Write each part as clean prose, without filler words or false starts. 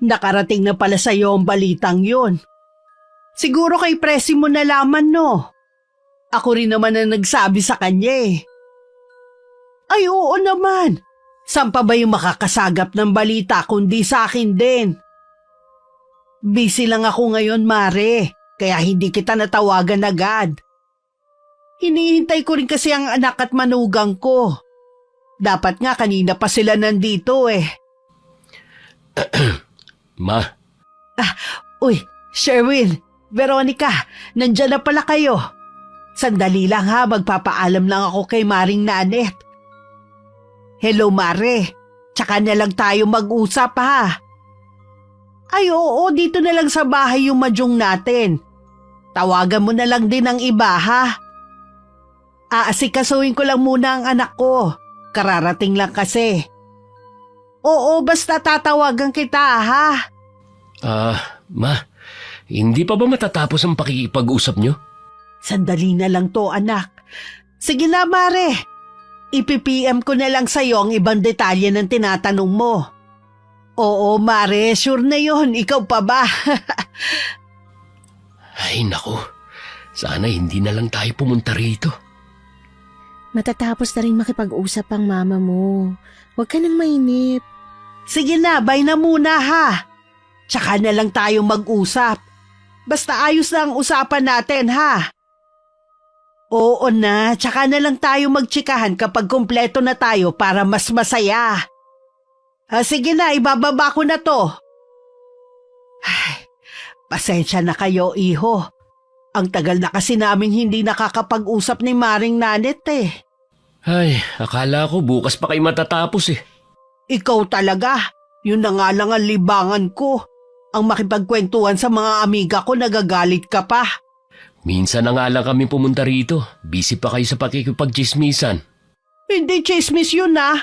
Nakarating na pala sa'yo ang balitang yun. Siguro kay Presi mo nalaman, no? Ako rin naman ang nagsabi sa kanya eh. Ay, oo naman. Saan pa ba yung makakasagap ng balita kundi sa akin din? Busy lang ako ngayon, Mare, kaya hindi kita natawagan agad. Hinihintay ko rin kasi ang anak at manugang ko. Dapat nga kanina pa sila nandito eh. Ma. Uy, Sherwin, Veronica, nandyan na pala kayo. Sandali lang ha, magpapaalam lang ako kay Maring Nanet. Hello, Mare. Tsaka na lang tayo mag-usap ha. Ay oo, dito na lang sa bahay yung madyong natin. Tawagan mo na lang din ang iba ha. Aasikasuhin ko lang muna ang anak ko. Kararating lang kasi. Oo, basta tatawagan kita ha. Ma, hindi pa ba matatapos ang pakikipag-usap nyo? Sandali na lang to, anak. Sige na, Mare. Ipi-PM ko na lang sa'yo ang ibang detalye ng tinatanong mo. Oo, Mare, sure na yon. Ikaw pa ba? Ay, naku. Sana hindi na lang tayo pumunta rito. Matatapos na rin makipag-usap ang mama mo. Huwag ka nang mainip. Sige na, bye na muna ha. Tsaka na lang tayo mag-usap. Basta ayos na ang usapan natin ha. Oo na, tsaka na lang tayo magtsikahan kapag kumpleto na tayo para mas masaya. Sige na, ibababa ko na to. Ay, pasensya na kayo, iho. Ang tagal na kasi naming hindi nakakapag-usap ni Maring Nanet eh. Ay, akala ko bukas pa kayo matatapos eh. Ikaw talaga, yun na nga lang ang libangan ko. Ang makipagkwentuhan sa mga amiga ko, nagagalit ka pa. Minsan na nga lang kami pumunta rito. Busy pa kayo sa pakikipag-chismisan. Hindi chismis yun ah.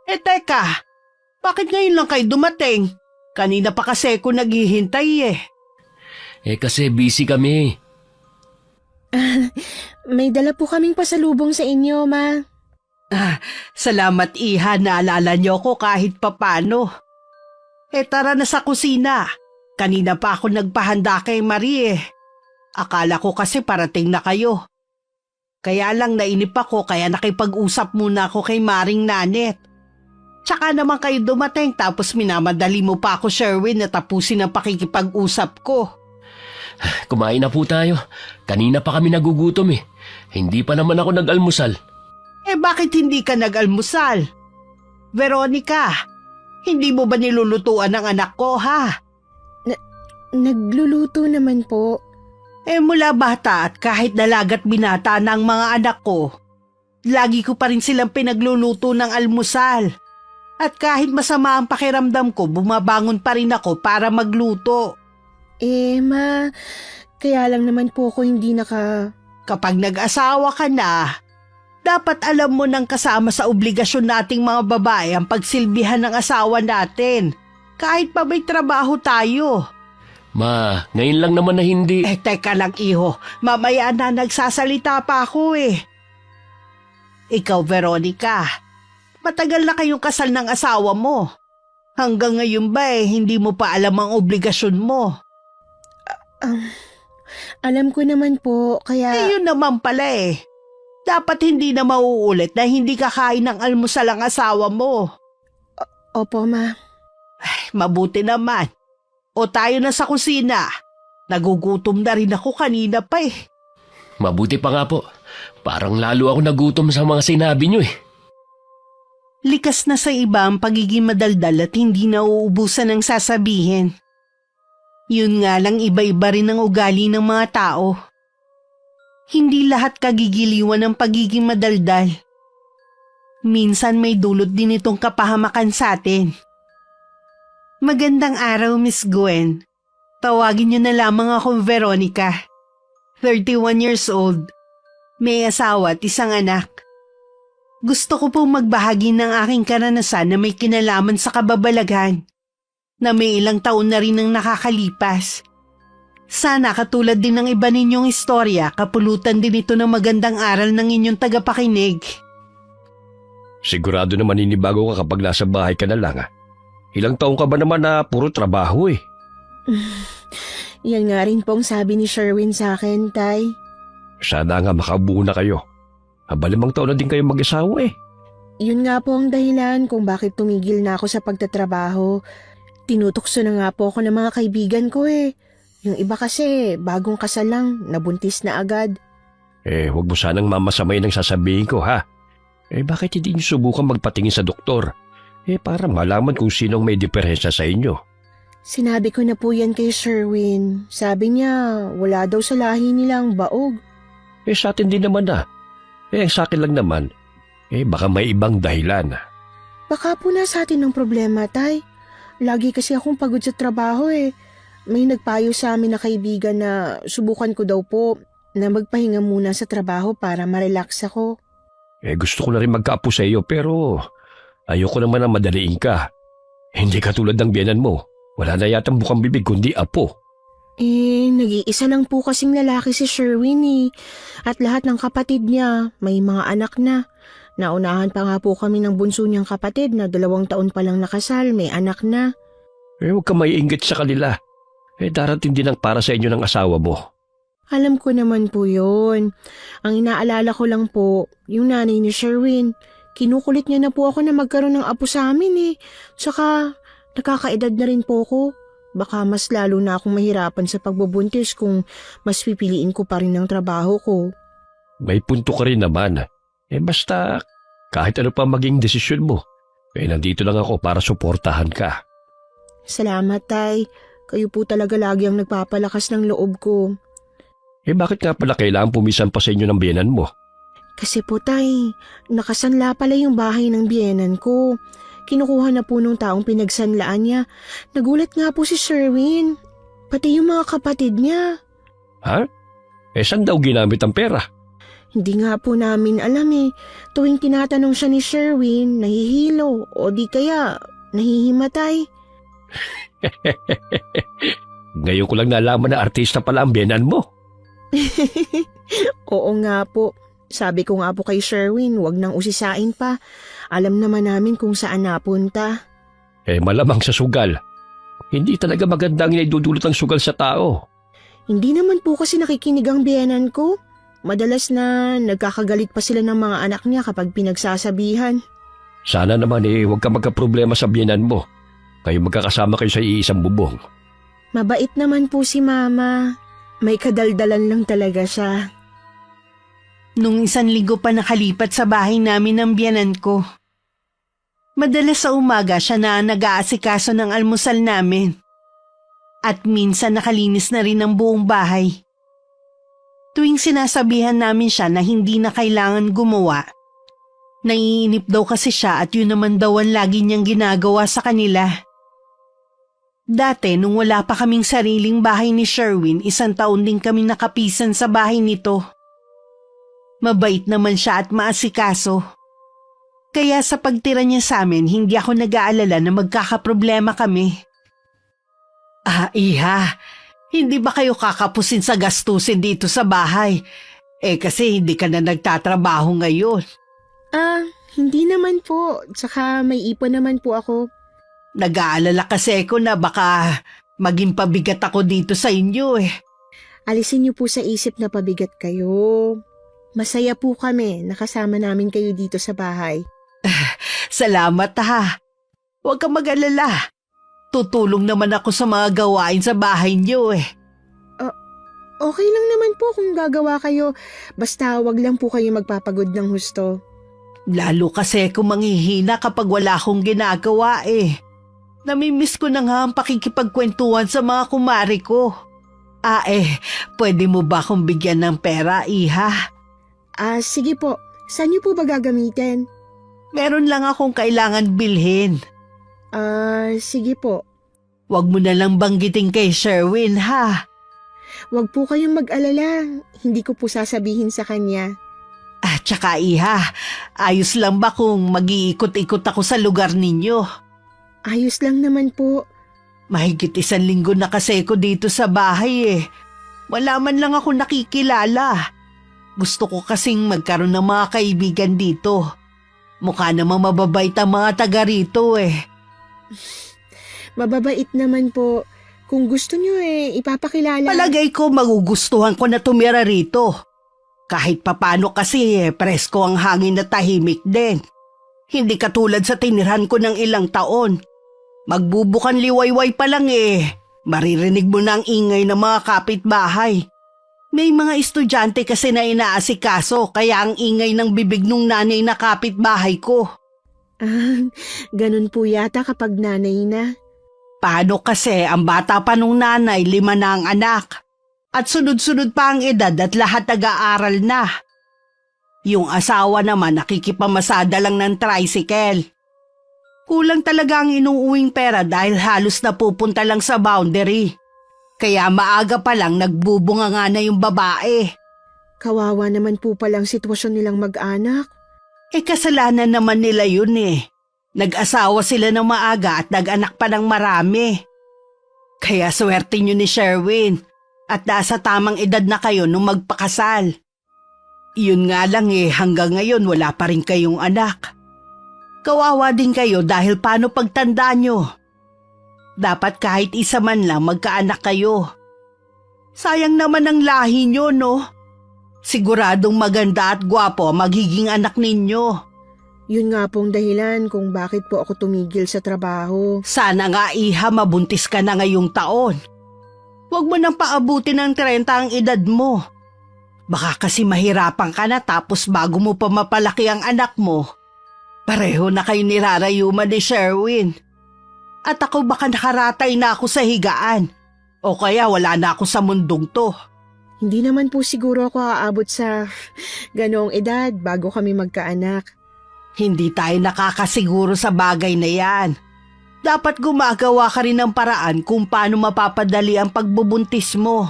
Teka, bakit ngayon lang kayo dumating? Kanina pa kasi ako naghihintay eh. Kasi busy kami. May dala po kaming pasalubong sa inyo, ma. Salamat iha, naalala niyo ko kahit papano. Tara na sa kusina. Kanina pa ako nagpahanda kay Marie eh. Akala ko kasi parating na kayo. Kaya lang nainip ako kaya nakipag-usap muna ako kay Maring Nanet. Tsaka naman kayo dumating tapos minamadali mo pa ako, Sherwin, na tapusin ang pakikipag-usap ko. Kumain na po tayo. Kanina pa kami nagugutom eh. Hindi pa naman ako nag-almusal. Bakit hindi ka nag-almusal? Veronica, hindi mo ba nilulutuan ang anak ko ha? Nagluluto naman po. Mula bata at kahit dalagat binata ng mga anak ko, lagi ko pa rin silang pinagluluto ng almusal. At kahit masama ang pakiramdam ko, bumabangon pa rin ako para magluto. Ma, kaya lang naman po ako hindi Kapag nag-asawa ka na, dapat alam mo nang kasama sa obligasyon nating mga babae ang pagsilbihan ng asawa natin. Kahit pa may trabaho tayo. Ma, ngayon lang naman na hindi. Teka lang iho, mamaya na nagsasalita pa ako eh. Ikaw, Veronica, matagal na kayong kasal ng asawa mo. Hanggang ngayon ba hindi mo pa alam ang obligasyon mo? Alam ko naman po, kaya... Yun naman pala eh. Dapat hindi na mauulit na hindi kakain ng almusal ang asawa mo. Opo, ma. Mabuti naman. O tayo na sa kusina. Nagugutom na rin ako kanina pa eh. Mabuti pa nga po. Parang lalo ako nagutom sa mga sinabi nyo eh. Likas na sa iba ang pagiging madaldal at hindi nauubusan ng sasabihin. Yun nga lang iba-iba rin ang ugali ng mga tao. Hindi lahat kagigiliwan ng pagiging madaldal. Minsan may dulot din itong kapahamakan sa atin. Magandang araw, Miss Gwen. Tawagin niyo na lamang akong Veronica. 31 years old. May asawa at isang anak. Gusto ko pong magbahagi ng aking karanasan na may kinalaman sa kababalaghan. Na may ilang taon na rin ang nakakalipas. Sana katulad din ng iba ninyong istorya, kapulutan din ito ng magandang aral ng inyong tagapakinig. Sigurado naman inibago ka kapag nasa bahay ka na lang. Ilang taong ka ba naman na puro trabaho eh? Yan nga rin pong sabi ni Sherwin sa akin, Tay. Sana nga makabuo na kayo. 5 taon na din kayo mag-asawa eh. Yun nga po ang dahilan kung bakit tumigil na ako sa pagtatrabaho. Tinutukso na nga po ako ng mga kaibigan ko eh. Yung iba kasi, bagong kasal lang, nabuntis na agad. Huwag mo sanang mamasamay ng sasabihin ko ha. Bakit hindi niyo subukan magpatingin sa doktor? Para malaman kung sinong may diferensya sa inyo. Sinabi ko na po yan kay Sherwin. Sabi niya, wala daw sa lahi nilang baog. Sa atin din naman na. Ang sa akin lang naman, baka may ibang dahilan. Baka po nasa atin ang problema, Tay. Lagi kasi akong pagod sa trabaho eh. May nagpayo sa amin na kaibigan na subukan ko daw po na magpahinga muna sa trabaho para ma-relax ako. Gusto ko na rin magkaapo sa iyo pero ayoko naman na madaliin ka. Hindi ka tulad ng biyenan mo. Wala na yatang bukang bibig kundi apo. Nag-iisa lang po kasing lalaki si Sherwin eh. At lahat ng kapatid niya may mga anak na. Naunahan pa nga po kami ng bunso niyang kapatid na 2 taon pa lang nakasal, may anak na. Huwag ka maiinggit sa kanila. Darating din ang para sa inyo ng asawa mo. Alam ko naman po yun. Ang inaalala ko lang po, yung nanay ni Sherwin. Kinukulit niya na po ako na magkaroon ng apo sa amin eh. Tsaka, nakakaedad na rin po ko. Baka mas lalo na akong mahirapan sa pagbubuntis kung mas pipiliin ko pa rin ang trabaho ko. May punto ka rin naman. Basta, kahit ano pa maging desisyon mo, nandito lang ako para suportahan ka. Salamat, Tay. Kayo po talaga lagi ang nagpapalakas ng loob ko. Bakit nga pala kailangan pumisan pa sa inyo ng biyenan mo? Kasi po, Tay, nakasanla pala yung bahay ng biyenan ko. Kinukuha na po nung taong pinagsanlaan niya. Nagulat nga po si Sherwin. Pati yung mga kapatid niya. Ha? Saan daw ginamit ang pera? Hindi nga po namin alam eh. Tuwing tinatanong siya ni Sherwin, nahihilo o di kaya nahihimatay. Ngayon ko lang nalaman na artista pala ang biyenan mo. Oo nga po. Sabi ko nga po kay Sherwin, wag nang usisain pa. Alam naman namin kung saan napunta. Malamang sa sugal. Hindi talaga maganda ang inaidudulot ng sugal sa tao. Hindi naman po kasi nakikinig ang biyenan ko. Madalas na nagkakagalit pa sila ng mga anak niya kapag pinagsasabihan. Sana naman huwag ka magka-problema sa biyenan mo. Kayo magkakasama kayo sa iisang bubong. Mabait naman po si Mama. May kadaldalan lang talaga siya. Nung 1 linggo pa nakalipat sa bahay namin ng biyanan ko. Madalas sa umaga siya na nag-aasikaso ng almusal namin. At minsan nakalinis na rin ang buong bahay. Tuwing sinasabihan namin siya na hindi na kailangan gumawa, naiinip daw kasi siya at yun naman daw ang lagi niyang ginagawa sa kanila. Dati nung wala pa kaming sariling bahay ni Sherwin, 1 taon din kami nakapisan sa bahay nito. Mabait naman siya at maasikaso. Kaya sa pagtira niya sa amin, hindi ako nag-aalala na magkakaproblema kami. Iha, hindi ba kayo kakapusin sa gastusin dito sa bahay? Kasi hindi ka na nagtatrabaho ngayon. Hindi naman po. Tsaka may ipon naman po ako. Nag-aalala kasi ako na baka maging pabigat ako dito sa inyo eh. Alisin niyo po sa isip na pabigat kayo. Masaya po kami nakasama namin kayo dito sa bahay. Salamat ha. Huwag kang mag-alala. Tutulong naman ako sa mga gawain sa bahay niyo eh. Okay lang naman po kung gagawa kayo. Basta wag lang po kayo magpapagod ng husto. Lalo kasi ako manghihina kapag wala akong ginagawa eh. Namimiss ko na nga ang pakikipagkwentuhan sa mga kumari ko. Pwede mo ba akong bigyan ng pera, Iha? Sige po. Saan niyo po ba gagamitin? Meron lang akong kailangan bilhin. Sige po. Huwag mo na lang banggitin kay Sherwin, ha? Wag po kayong mag-alala. Hindi ko po sasabihin sa kanya. Tsaka Iha, ayos lang ba kung mag-iikot-ikot ako sa lugar ninyo? Ayos lang naman po. Mahigit 1 linggo na kasi ako dito sa bahay eh. Wala man lang ako nakikilala. Gusto ko kasing magkaroon ng mga kaibigan dito. Mukha namang mababait ang mga taga rito eh. Mababait naman po. Kung gusto nyo ipapakilala. Palagay ko magugustuhan ko na tumira rito. Kahit papano kasi presko ang hangin na tahimik din. Hindi katulad sa tinirhan ko ng ilang taon. Magbubukan liwayway pa lang maririnig mo na ang ingay ng mga kapitbahay. May mga estudyante kasi na inaasikaso kaya ang ingay ng bibig nung nanay na kapitbahay ko. Ganun po yata kapag nanay na. Paano kasi ang bata pa nung nanay 5 na ang anak. At sunod-sunod pa ang edad at lahat nag-aaral na. Yung asawa naman nakikipamasada lang ng tricycle. Kulang talaga ang inuuwing pera dahil halos napupunta lang sa boundary. Kaya maaga pa lang nagbubunga nga na yung babae. Kawawa naman po palang sitwasyon nilang mag-anak. Kasalanan naman nila yun Nag-asawa sila ng maaga at nag-anak pa ng marami. Kaya swerte nyo ni Sherwin at nasa tamang edad na kayo nung magpakasal. Yun nga lang hanggang ngayon wala pa rin kayong anak. Kawawa din kayo dahil paano pagtanda nyo? Dapat kahit isa man lang magkaanak kayo. Sayang naman ang lahi nyo, no? Siguradong maganda at gwapo ang magiging anak ninyo. Yun nga pong dahilan kung bakit po ako tumigil sa trabaho. Sana nga iha mabuntis ka na ngayong taon. Huwag mo nang paabutin ng 30 ang edad mo. Baka kasi mahirapan ka na tapos bago mo pa mapalaki ang anak mo. Pareho na kayo nirarayuman ni Sherwin. At ako baka nakaratay na ako sa higaan. O kaya wala na ako sa mundong to. Hindi naman po siguro ako aabot sa ganoong edad bago kami magkaanak. Hindi tayo nakakasiguro sa bagay na yan. Dapat gumagawa ka rin ng paraan kung paano mapapadali ang pagbubuntis mo.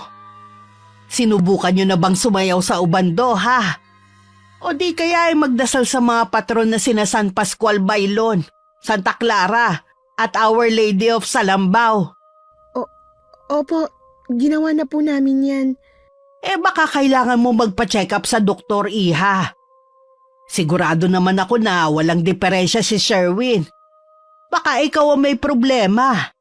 Sinubukan nyo na bang sumayaw sa ubando, ha? O di kaya magdasal sa mga patron na sina San Pascual Bailon, Santa Clara, at Our Lady of Salambao. Opo, ginawa na po namin yan. Baka kailangan mo magpa-check up sa doktor, iha. Sigurado naman ako na walang diferensya si Sherwin. Baka ikaw ang may problema.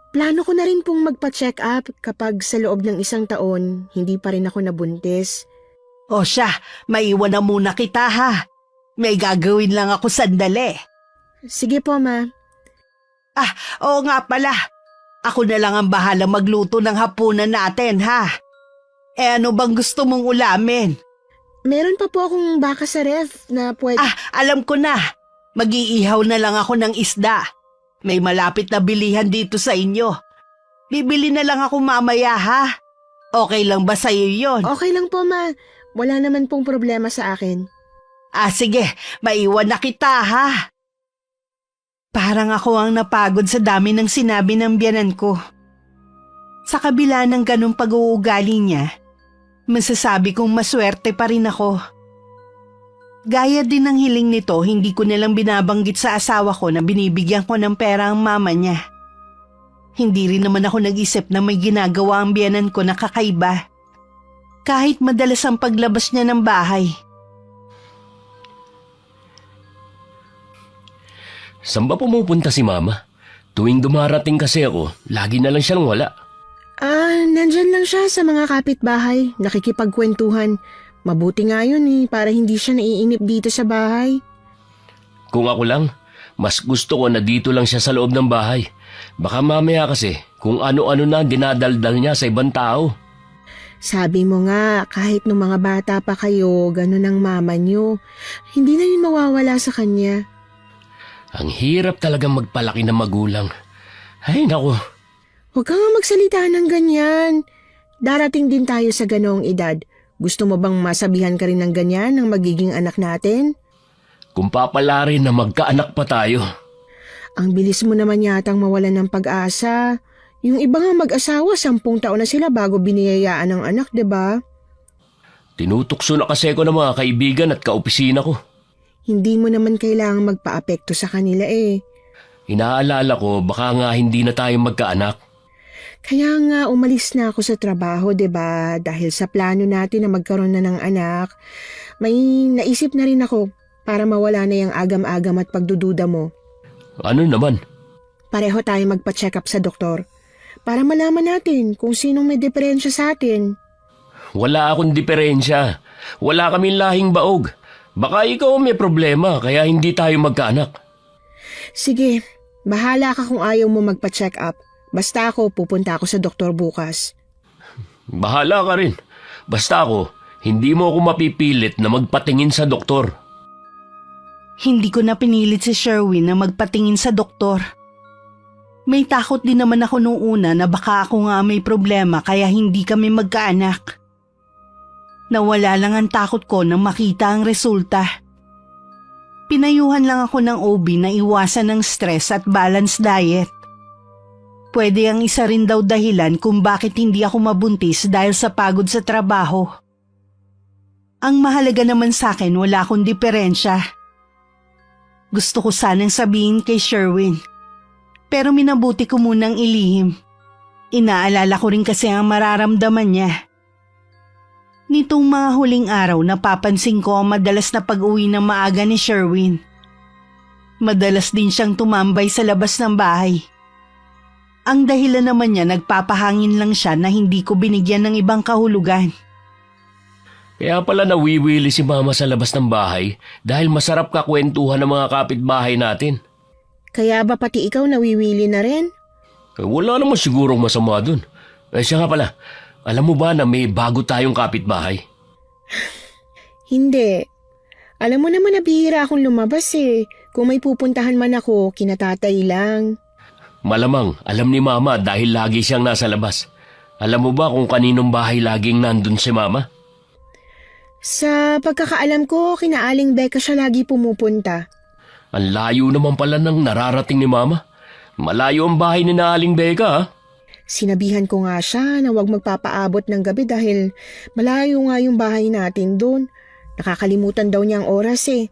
Plano ko na rin pong magpa-check up kapag sa loob ng 1 taon, hindi pa rin ako nabuntis. O siya, maiwan na muna kita, ha? May gagawin lang ako sandali. Sige po, ma. Oo nga pala. Ako na lang ang bahala magluto ng hapunan natin, ha? Ano bang gusto mong ulamin? Meron pa po akong baka sa ref na pwede... Alam ko na. Mag-iihaw na lang ako ng isda. May malapit na bilihan dito sa inyo. Bibili na lang ako mamaya, ha? Okay lang ba sa'yo yun? Okay lang po, ma. Wala naman pong problema sa akin. Sige. Maiwan na kita, ha? Parang ako ang napagod sa dami ng sinabi ng biyanan ko. Sa kabila ng ganong pag-uugali niya, masasabi kong maswerte pa rin ako. Gaya din ng hiling nito, hindi ko nilang binabanggit sa asawa ko na binibigyan ko ng pera ang mama niya. Hindi rin naman ako nag-isip na may ginagawa ang biyanan ko na kakaiba. Kahit madalas ang paglabas niya ng bahay. Saan ba pumupunta si Mama? Tuwing dumarating kasi ako, lagi na lang siyang wala. Nandyan lang siya sa mga kapitbahay, nakikipagkwentuhan. Mabuti nga yun para hindi siya naiinip dito sa bahay. Kung ako lang, mas gusto ko na dito lang siya sa loob ng bahay. Baka mamaya kasi kung ano-ano na dinadaldal niya sa ibang tao. Sabi mo nga, kahit nung mga bata pa kayo, ganun ang mama niyo. Hindi na yun mawawala sa kanya. Ang hirap talagang magpalaki ng magulang. Ay naku. Huwag ka nga magsalita ng ganyan. Darating din tayo sa ganoong edad. Gusto mo bang masabihan ka rin ng ganyan ng magiging anak natin? Kung papala rin na magkaanak pa tayo. Ang bilis mo naman yatang mawalan ng pag-asa. Yung iba nga mag-asawa, 10 taon na sila bago biniyayaan ng anak, 'di ba? Tinutukso na kasi ako ng mga kaibigan at kaopisina ko. Hindi mo naman kailangang magpa-apekto sa kanila Inaalala ko baka nga hindi na tayo magkaanak. Kaya nga umalis na ako sa trabaho, 'di ba? Dahil sa plano natin na magkaroon na ng anak, may naisip na rin ako para mawala na yung agam-agam at pagdududa mo. Ano naman? pareho tayo magpa-check up sa doktor para malaman natin kung sinong may diferensya sa atin. Wala akong diferensya. Wala kaming lahing baog. Baka ikaw may problema kaya hindi tayo magkaanak. Sige, bahala ka kung ayaw mo magpa-check up. Basta ako, pupunta ako sa doktor bukas. Bahala ka rin. Basta ako, hindi mo ako mapipilit na magpatingin sa doktor. Hindi ko na pinilit si Sherwin na magpatingin sa doktor. May takot din naman ako nung una na baka ako nga may problema kaya hindi kami magkaanak. Nawala lang ang takot ko nang makita ang resulta. Pinayuhan lang ako ng OB na iwasan ng stress at balanced diet. Pwede ang isa rin daw dahilan kung bakit hindi ako mabuntis dahil sa pagod sa trabaho. Ang mahalaga naman sa akin wala akong diferensya. Gusto ko sanang sabihin kay Sherwin. Pero minabuti ko munang ilihim. Inaalala ko rin kasi ang mararamdaman niya. Nitong mga huling araw napapansin ko ang madalas na pag-uwi ng maaga ni Sherwin. Madalas din siyang tumambay sa labas ng bahay. Ang dahilan naman niya nagpapahangin lang siya na hindi ko binigyan ng ibang kahulugan. Kaya pala nawiwili si Mama sa labas ng bahay dahil masarap kakwentuhan ng mga kapitbahay natin. Kaya ba pati ikaw nawiwili na rin? Wala naman sigurong masama dun. Siya nga pala, alam mo ba na may bago tayong kapitbahay? Hindi. Alam mo naman na bihira akong lumabas eh. Kung may pupuntahan man ako, kinatatay lang. Malamang alam ni Mama dahil lagi siyang nasa labas. Alam mo ba kung kaninong bahay laging nandun si Mama? Sa pagkakaalam ko, kina Aling Becca siya lagi pumupunta. Ang layo naman pala ng nararating ni Mama. Malayo ang bahay ni Aling Becca, ha? Sinabihan ko nga siya na huwag magpapaabot ng gabi dahil malayo nga yung bahay natin doon. Nakakalimutan daw niya ang oras eh.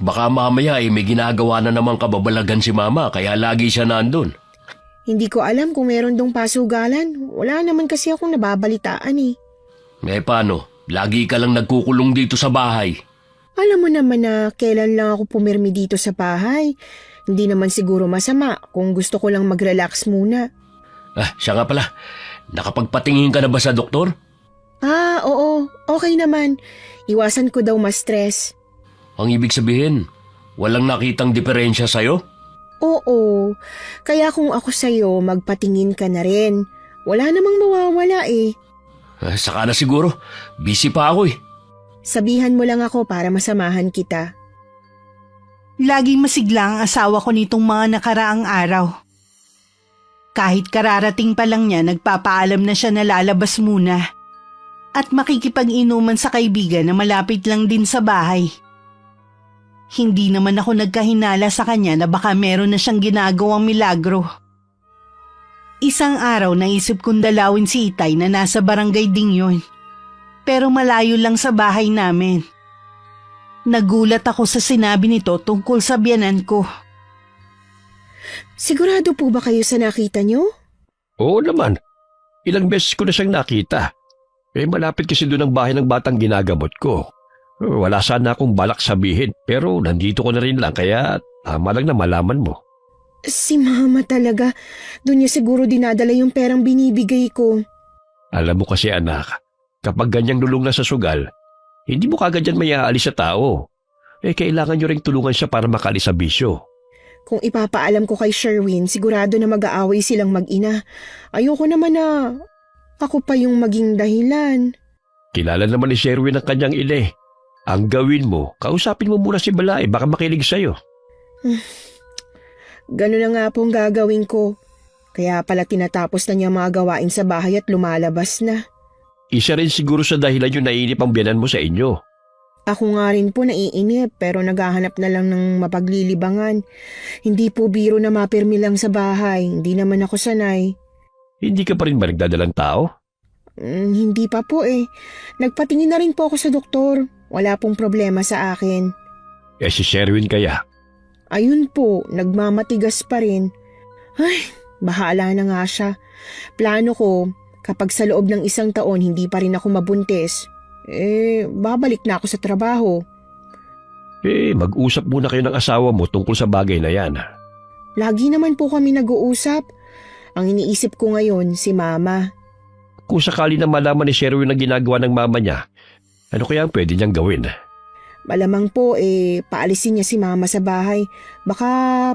Baka mamaya may ginagawa na namang kababalagan si Mama kaya lagi siya nandun. Hindi ko alam kung meron dong pasugalan. Wala naman kasi akong nababalitaan eh. Paano? Lagi ka lang nagkukulong dito sa bahay. Alam mo naman na kailan lang ako pumirmi dito sa bahay. Hindi naman siguro masama kung gusto ko lang mag-relax muna. Siya nga pala. Nakapagpatingin ka na ba sa doktor? Oo. Okay naman. Iwasan ko daw ma-stress. Ang ibig sabihin, walang nakitang diferensya sa'yo? Oo. Kaya kung ako sa'yo, magpatingin ka na rin. Wala namang mawawala eh. Saka na siguro. Busy pa ako eh. Sabihan mo lang ako para masamahan kita. Laging masigla ang asawa ko nitong mga nakaraang araw. Kahit kararating pa lang niya, nagpapaalam na siya na lalabas muna. At makikipag-inuman sa kaibigan na malapit lang din sa bahay. Hindi naman ako nagkahinala sa kanya na baka meron na siyang ginagawang milagro. Isang araw naisip kong dalawin si Itay na nasa barangay ding yun. Pero malayo lang sa bahay namin. Nagulat ako sa sinabi nito tungkol sa biyanan ko. Sigurado po ba kayo sa nakita niyo? Oo naman. Ilang beses ko na siyang nakita. Malapit kasi doon ang bahay ng batang ginagamot ko. Wala sana akong balak sabihin pero nandito ko na rin lang kaya tama lang na malaman mo. Si Mama talaga. Doon niya siguro dinadala yung perang binibigay ko. Alam mo kasi anak, kapag ganyang lulong na sa sugal, hindi mo kagad yan may aalis sa tao. Kailangan nyo ring tulungan siya para makalis sa bisyo. Kung ipapaalam ko kay Sherwin, sigurado na mag-aaway silang mag-ina. Ayoko naman na ako pa yung maging dahilan. Kilala naman ni Sherwin ang kanyang ina. Ang gawin mo, kausapin mo muna si Balae, baka makinig sa'yo. Ganun na nga pong gagawin ko. Kaya pala tinatapos na niya mga gawain sa bahay at lumalabas na. Isa rin siguro sa dahilan yung naiinip ang biyanan mo sa inyo. Ako nga rin po naiinip pero naghahanap na lang ng mapaglilibangan. Hindi po biro na mapirmi lang sa bahay. Hindi naman ako sanay. Hindi ka pa rin ba nagdadalang tao? Hindi pa po eh. Nagpatingin na rin po ako sa doktor. Wala pong problema sa akin. Si Sherwin kaya? Ayun po, nagmamatigas pa rin. Ay, bahala na nga siya. Plano ko, kapag sa loob ng 1 taon hindi pa rin ako mabuntis, babalik na ako sa trabaho. Mag-usap muna kayo ng asawa mo tungkol sa bagay na yan. Lagi naman po kami nag-uusap. Ang iniisip ko ngayon, si Mama. Kung sakali na malaman ni Sherwin ang ginagawa ng mama niya, ano kaya ang pwede niyang gawin? Malamang po paalisin niya si Mama sa bahay. Baka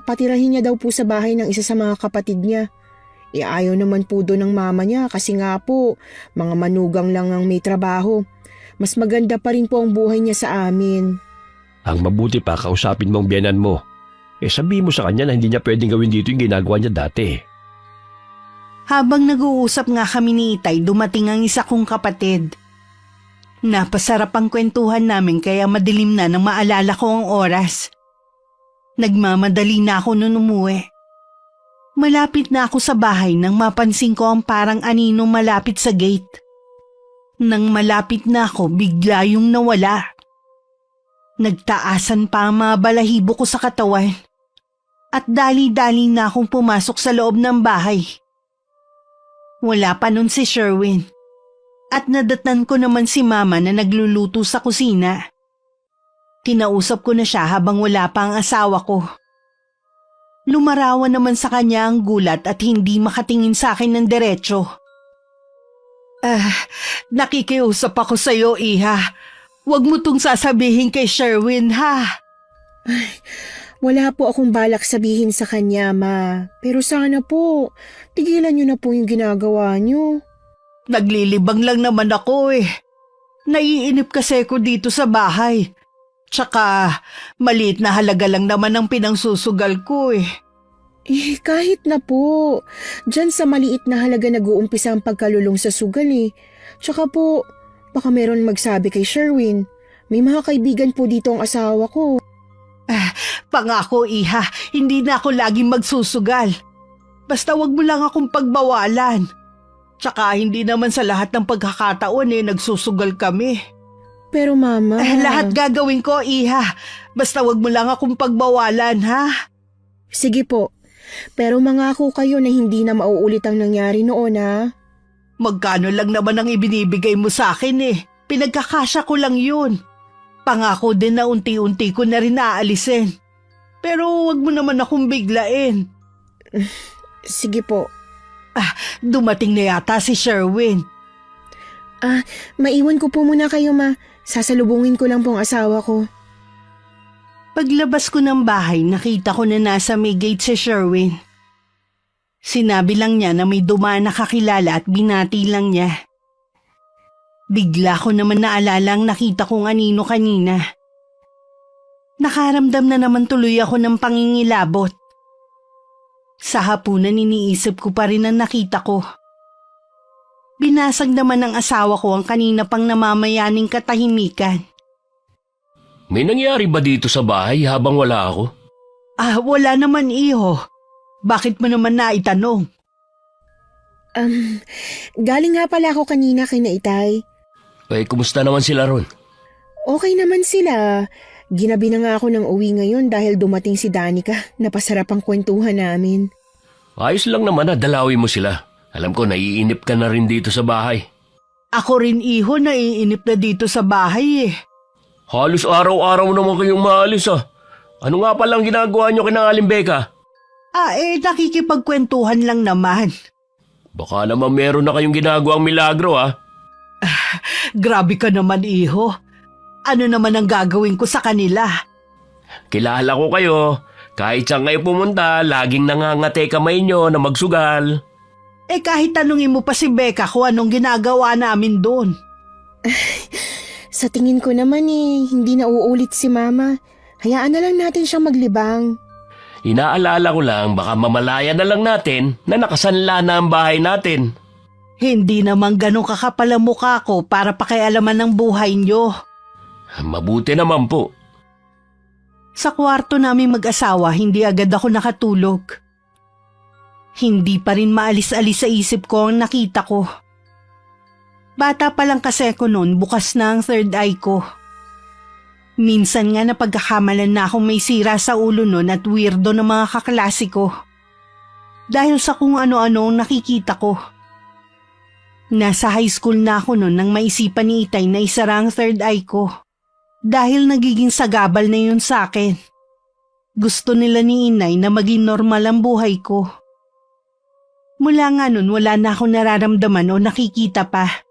patirahin niya daw po sa bahay ng isa sa mga kapatid niya. Ayaw naman po doon ng mama niya kasi nga po, mga manugang lang ang may trabaho. Mas maganda pa rin po ang buhay niya sa amin. Ang mabuti pa, kausapin mo ang biyenan mo. Sabihin mo sa kanya na hindi niya pwedeng gawin dito yung ginagawa niya dati. Habang nag-uusap nga kami ni Itay, dumating ang isa kong kapatid. Napasarap ang kwentuhan namin kaya madilim na nang maalala ko ang oras. Nagmamadali na ako noon umuwi. Malapit na ako sa bahay nang mapansin ko ang parang anino malapit sa gate. Nang malapit na ako, bigla yung nawala. Nagtaasan pa ang mga balahibo ko sa katawan. At dali-dali na akong pumasok sa loob ng bahay. Wala pa nun si Sherwin. At nadatnan ko naman si Mama na nagluluto sa kusina. Kinausap ko na siya habang wala pa ang asawa ko. Lumarawan naman sa kanya ang gulat at hindi makatingin sa akin ng diretsyo. Nakikiusap ako sa iyo, Iha. Huwag mo tong sasabihin kay Sherwin, ha? Wala po akong balak sabihin sa kanya, Ma. Pero sana po, tigilan niyo na po yung ginagawa niyo. Naglilibang lang naman ako eh. Naiinip kasi ako dito sa bahay. Tsaka, maliit na halaga lang naman ang pinangsusugal ko eh. Kahit na po. Diyan sa maliit na halaga nag-uumpisa ang pagkalulong sa sugal eh. Tsaka po, baka meron magsabi kay Sherwin. May mga kaibigan po dito ang asawa ko. Pangako, Iha, hindi na ako laging magsusugal. Basta wag mo lang akong pagbawalan. Tsaka hindi naman sa lahat ng pagkakataon nagsusugal kami. Pero Mama… Lahat gagawin ko, Iha. Basta wag mo lang akong pagbawalan, ha? Sige po. Pero mangako kayo na hindi na mauulit ang nangyari noon, ha? Magkano lang naman ang ibinibigay mo sa akin eh. Pinagkakasya ko lang yun. Pangako din na unti-unti ko na rin aalisin. Pero wag mo naman akong biglain. Sige po. Dumating na yata si Sherwin. Maiwan ko po muna kayo, Ma. Sasalubungin ko lang po ang asawa ko. Paglabas ko ng bahay, nakita ko na nasa may gate si Sherwin. Sinabi lang niya na may dumaan na kakilala at binati lang niya. Bigla ko naman naalala ang nakita kong anino kanina. Nakaramdam na naman tuloy ako ng pangingilabot. Sa hapunan iniisip ko pa rin ang nakita ko. Binasag naman ng asawa ko ang kanina pang namamayaning katahimikan. May nangyari ba dito sa bahay habang wala ako? Wala naman, iho. Bakit mo naman naitanong? Galing nga pala ako kanina kay Naitay. Kumusta naman sila ron? Okay naman sila. Ginabi na nga ako ng uwi ngayon dahil dumating si Danica. Napasarap ang kwentuhan namin. Ayos lang naman na dalawi mo sila. Alam ko naiinip ka na rin dito sa bahay. Ako rin, iho, naiinip na dito sa bahay eh. Halos araw-araw naman kayong maalis ah. Ano nga palang ginagawa nyo kina Aling Becca? Nakikipagkwentuhan lang naman. Baka naman meron na kayong ginagawang milagro ah. Grabe ka naman, iho. Ano naman ang gagawin ko sa kanila? Kilala ko kayo. Kahit saan kayo pumunta, laging nangangate kamay nyo na magsugal. Kahit tanungin mo pa si Becca kung anong ginagawa namin doon. Sa tingin ko naman hindi na uulit si Mama. Hayaan na lang natin siyang maglibang. Inaalala ko lang baka mamalaya na lang natin na nakasanla na ang bahay natin. Hindi naman ganun kakapal ang mukha ko para pakialaman ng buhay nyo. Mabuti naman po. Sa kwarto naming mag-asawa, hindi agad ako nakatulog. Hindi pa rin maalis-alis sa isip ko ang nakita ko. Bata pa lang kasi ako noon, bukas na ang third eye ko. Minsan nga napagkakamalan na akong may sira sa ulo noon at weirdo ng mga kaklase ko. Dahil sa kung ano-ano ang nakikita ko. Nasa high school na ako noon nang maisipan ni Itay na isara ang third eye ko. Dahil nagiging sagabal na yun sa akin. Gusto nila ni inay na maging normal ang buhay ko. Mula nga nun wala na akong nararamdaman o nakikita pa.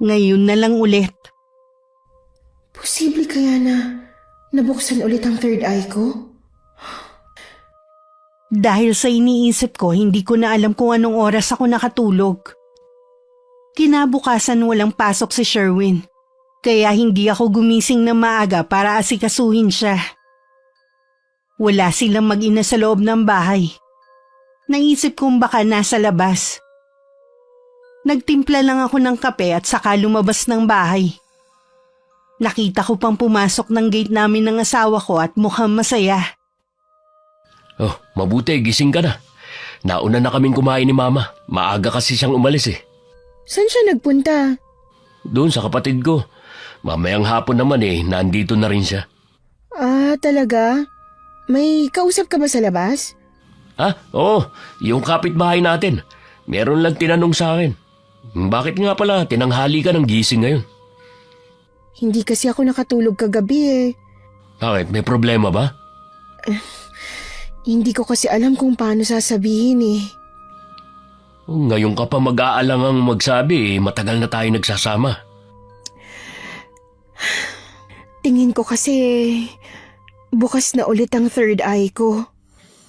Ngayon na lang ulit. Posible kaya na nabuksan ulit ang third eye ko? Dahil sa iniisip ko, hindi ko na alam kung anong oras ako nakatulog. Kinabukasan walang pasok si Sherwin, kaya hindi ako gumising na maaga para asikasuhin siya. Wala silang mag-ina sa loob ng bahay. Naisip kong baka nasa labas. Nagtimpla lang ako ng kape at saka lumabas ng bahay. Nakita ko pang pumasok ng gate namin ng asawa ko at mukhang masaya. Oh, mabuti, gising ka na. Nauna na kaming kumain ni Mama. Maaga kasi siyang umalis eh. Saan siya nagpunta? Doon sa kapatid ko. Mamayang hapon naman nandito na rin siya. Ah, talaga? May kausap ka ba sa labas? Oo, yung kapitbahay natin. Meron lang tinanong sa akin. Bakit nga pala tinanghali ka ng gising ngayon? Hindi kasi ako nakatulog kagabi eh. Bakit? May problema ba? Hindi ko kasi alam kung paano sasabihin eh. Ngayon ka pa mag-aalangang magsabi matagal na tayo nagsasama. Tingin ko kasi bukas na ulit ang third eye ko.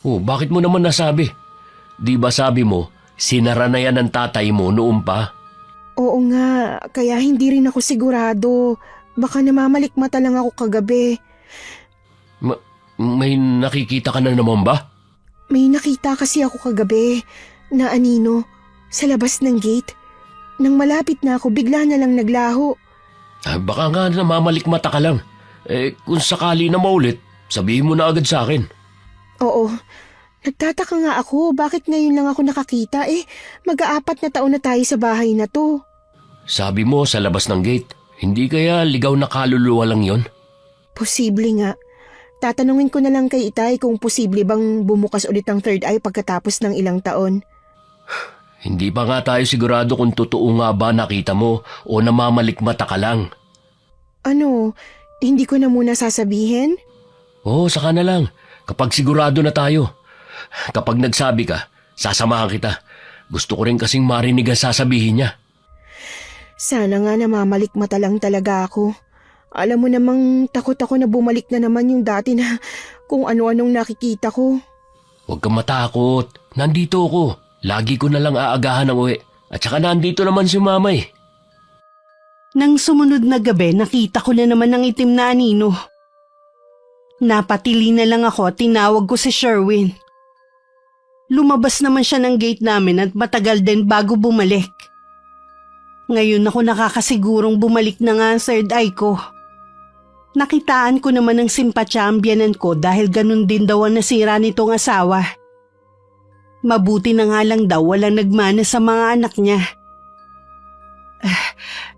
Oh, bakit mo naman nasabi? Di ba sabi mo, sinara na yan ng tatay mo noon pa? Oo nga, kaya hindi rin ako sigurado. Baka namamalikmata lang ako kagabi. May nakikita ka na naman ba? May nakita kasi ako kagabi na anino sa labas ng gate. Nang malapit na ako, bigla na lang naglaho. Baka nga namamalikmata ka lang. Kung sakali na maulit, sabihin mo na agad sa akin. Oo, nagtataka nga ako bakit ngayon lang ako nakakita mag-aapat na taon na tayo sa bahay na to. Sabi mo sa labas ng gate, hindi kaya ligaw na kaluluwa lang yon? Posible nga. Tatanungin ko na lang kay Itay kung posible bang bumukas ulit ang third eye pagkatapos ng ilang taon. Hindi pa nga tayo sigurado kung totoo nga ba nakita mo o namamalikmata ka lang. Ano, hindi ko na muna sasabihin? Oo, saka na lang. Kapag sigurado na tayo. Kapag nagsabi ka, sasamahan kita. Gusto ko rin kasing marinig ang sasabihin niya. Sana nga namamalikmata lang talaga ako. Alam mo namang takot ako na bumalik na naman yung dati na kung ano-anong nakikita ko. Huwag kang matakot. Nandito ako. Lagi ko na lang aagahan ng uwi. At saka nandito naman si Mama eh. Nang sumunod na gabi, nakita ko na naman ang itim na anino. Napatili na lang ako at tinawag ko si Sherwin. Lumabas naman siya ng gate namin at matagal din bago bumalik. Ngayon ako nakakasigurong bumalik na nga ang third eye ko. Nakitaan ko naman ng simpatya ang biyanan ko dahil ganun din daw ang nasira nitong asawa. Mabuti na nga lang daw walang nagmana sa mga anak niya.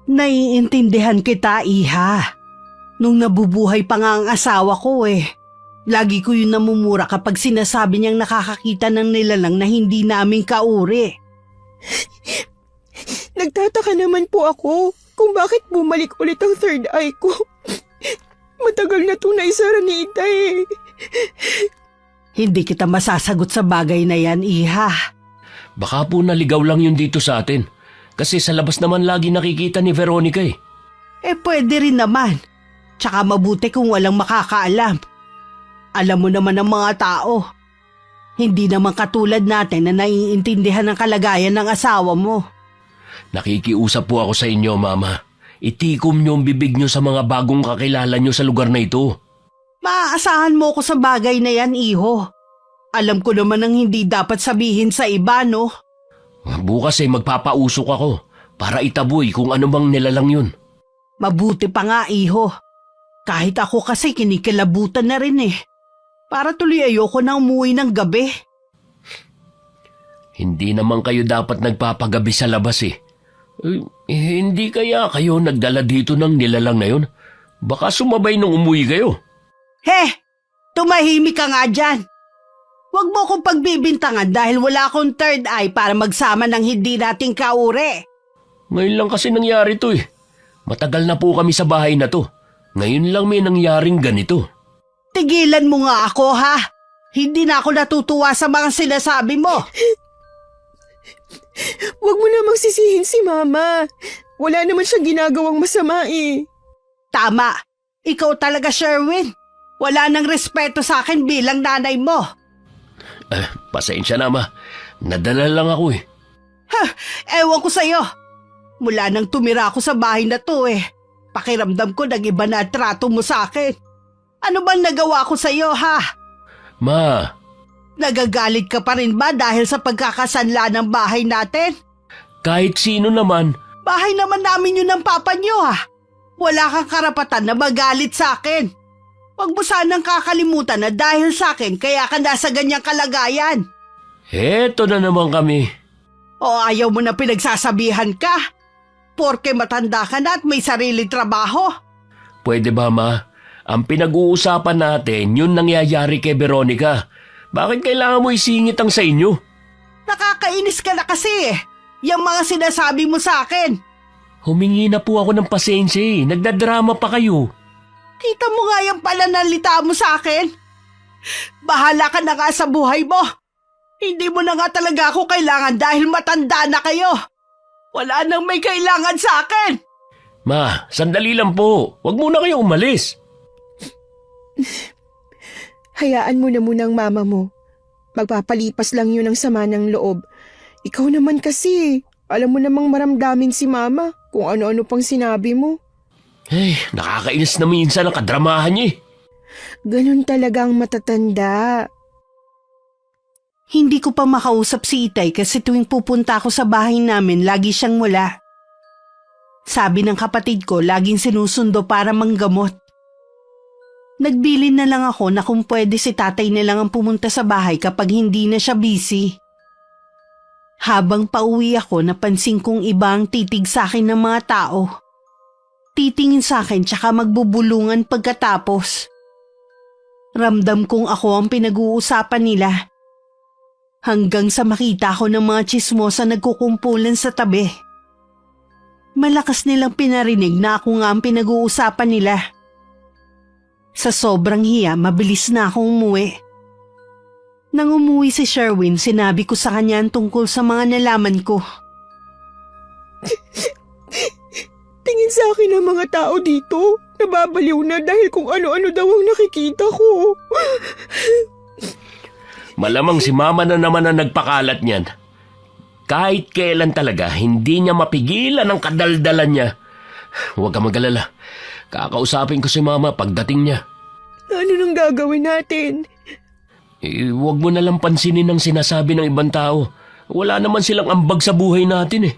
Naiintindihan kita, Iha. Nung nabubuhay pa nga ang asawa ko lagi ko yun namumura kapag sinasabi niyang nakakakita ng nilalang na hindi namin kauri. Nagtataka naman po ako kung bakit bumalik ulit ang third eye ko. Matagal na ito naisara ni Itay Hindi kita masasagot sa bagay na yan, Iha. Baka po naligaw lang yun dito sa atin. Kasi sa labas naman lagi nakikita ni Veronica eh. Pwede rin naman. Tsaka mabuti kung walang makakaalam. Alam mo naman ang mga tao. Hindi naman katulad natin na naiintindihan ang kalagayan ng asawa mo. Nakikiusap po ako sa inyo, Mama. Itikom niyo ang bibig niyo sa mga bagong kakilala niyo sa lugar na ito. Maaasahan mo ko sa bagay na yan, Iho. Alam ko naman ang hindi dapat sabihin sa iba, no? Bukas magpapausok ako para itaboy kung ano bang nilalang yun. Mabuti pa nga, Iho. Kahit ako kasi kinikilabutan na rin Para tuloy ayoko na umuwi ng gabi. Hindi naman kayo dapat nagpapagabi sa labas hindi kaya kayo nagdala dito ng nilalang na yun? Baka sumabay nung umuwi kayo. Tumahimik ka nga dyan. Huwag mo akong pagbibintangan dahil wala akong third eye para magsama ng hindi nating kauri. Ngayon lang kasi nangyari to Matagal na po kami sa bahay na to. Ngayon lang may nangyaring ganito. Tigilan mo nga ako, ha? Hindi na ako natutuwa sa mga sinasabi mo. Huwag mo namang sisihin si Mama. Wala naman siyang ginagawang masama eh. Tama. Ikaw talaga, Sherwin. Wala nang respeto sa akin bilang nanay mo. Pasensya na, Ma. Nadala lang ako eh. Ewan ko sa'yo. Mula nang tumira ako sa bahay na to pakiramdam ko nag-iba na ang trato mo sa akin. Ano bang nagawa ko sa'yo, ha? Ma, Nagagalit ka pa rin ba dahil sa pagkakasanla ng bahay natin? kahit sino naman, Bahay naman namin yun ng papa niyo, ha? Wala kang karapatan na magalit sa akin. Huwag mo sanang kakalimutan na dahil sa akin kaya ka nasa ganyang kalagayan. eto na naman kami. O ayaw mo na pinagsasabihan ka? Porke matanda ka na at may sariling trabaho. Pwede ba, Ma? Ang pinag-uusapan natin, yun nangyayari kay Veronica. Bakit kailangan mo isingit ang sa inyo? Nakakainis ka na kasi Yung mga sinasabi mo sa akin. Humingi na po ako ng pasensya eh. Nagdadrama pa kayo. Kita mo nga yung pananalita mo sa akin. Bahala ka na nga sa buhay mo. Hindi mo na nga talaga ako kailangan dahil matanda na kayo. Wala nang may kailangan sa akin. Ma, sandali lang po. Huwag muna kayo umalis. Hayaan mo na muna ang mama mo. Magpapalipas lang yun ang sama ng loob. Ikaw naman kasi, alam mo namang maramdamin si mama kung ano-ano pang sinabi mo. Nakakainis na minsan ang kadramahan niya eh. Ganun talaga ang matatanda. Hindi ko pa makausap si Itay kasi tuwing pupunta ako sa bahay namin, lagi siyang wala. Sabi ng kapatid ko, laging sinusundo para manggamot. Nagbilin na lang ako na kung pwede si tatay na lang ang pumunta sa bahay kapag hindi na siya busy. Habang pauwi ako, napansin kong iba ang titig sa akin ng mga tao. Titingin sa akin tsaka magbubulungan pagkatapos. Ramdam kong ako ang pinag-uusapan nila. Hanggang sa makita ko ng mga tsismosa nagkukumpulan sa tabi. Malakas nilang pinarinig na ako nga ang pinag-uusapan nila. Sa sobrang hiya, mabilis na akong umuwi. Nang umuwi si Sherwin, sinabi ko sa kanya ang tungkol sa mga nalaman ko. Tingin sa akin ang mga tao dito. Nababaliw na dahil kung ano-ano daw ang nakikita ko. Malamang si Mama na naman ang nagpakalat niyan. Kahit kailan talaga, hindi niya mapigilan ang kadaldalan niya. Huwag ka mag-alala. Kakausapin ko si Mama pagdating niya. Ano nang gagawin natin? Huwag mo nalang pansinin ang sinasabi ng ibang tao. Wala naman silang ambag sa buhay natin eh.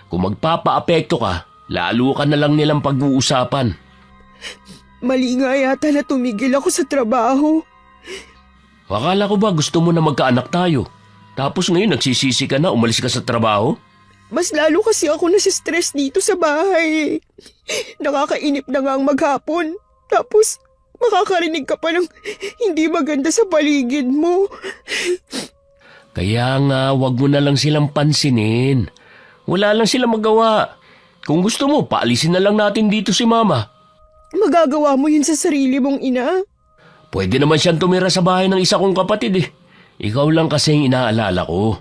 Kung magpapa-apekto ka, lalo ka na lang nilang pag-uusapan. Mali nga yata na tumigil ako sa trabaho. Akala ko ba gusto mo na magkaanak tayo? Tapos ngayon nagsisisi ka na, umalis ka sa trabaho? Mas lalo kasi ako nasistress dito sa bahay. Nakakainip na nga ang maghapon. Tapos makakarinig ka pa ng hindi maganda sa paligid mo. Kaya nga, wag mo na lang silang pansinin. Wala lang silang magawa. Kung gusto mo, paalisin na lang natin dito si Mama. Magagawa mo yun sa sarili mong ina. Pwede naman siyang tumira sa bahay ng isa kong kapatid eh. Ikaw lang kasi ang inaalala ko.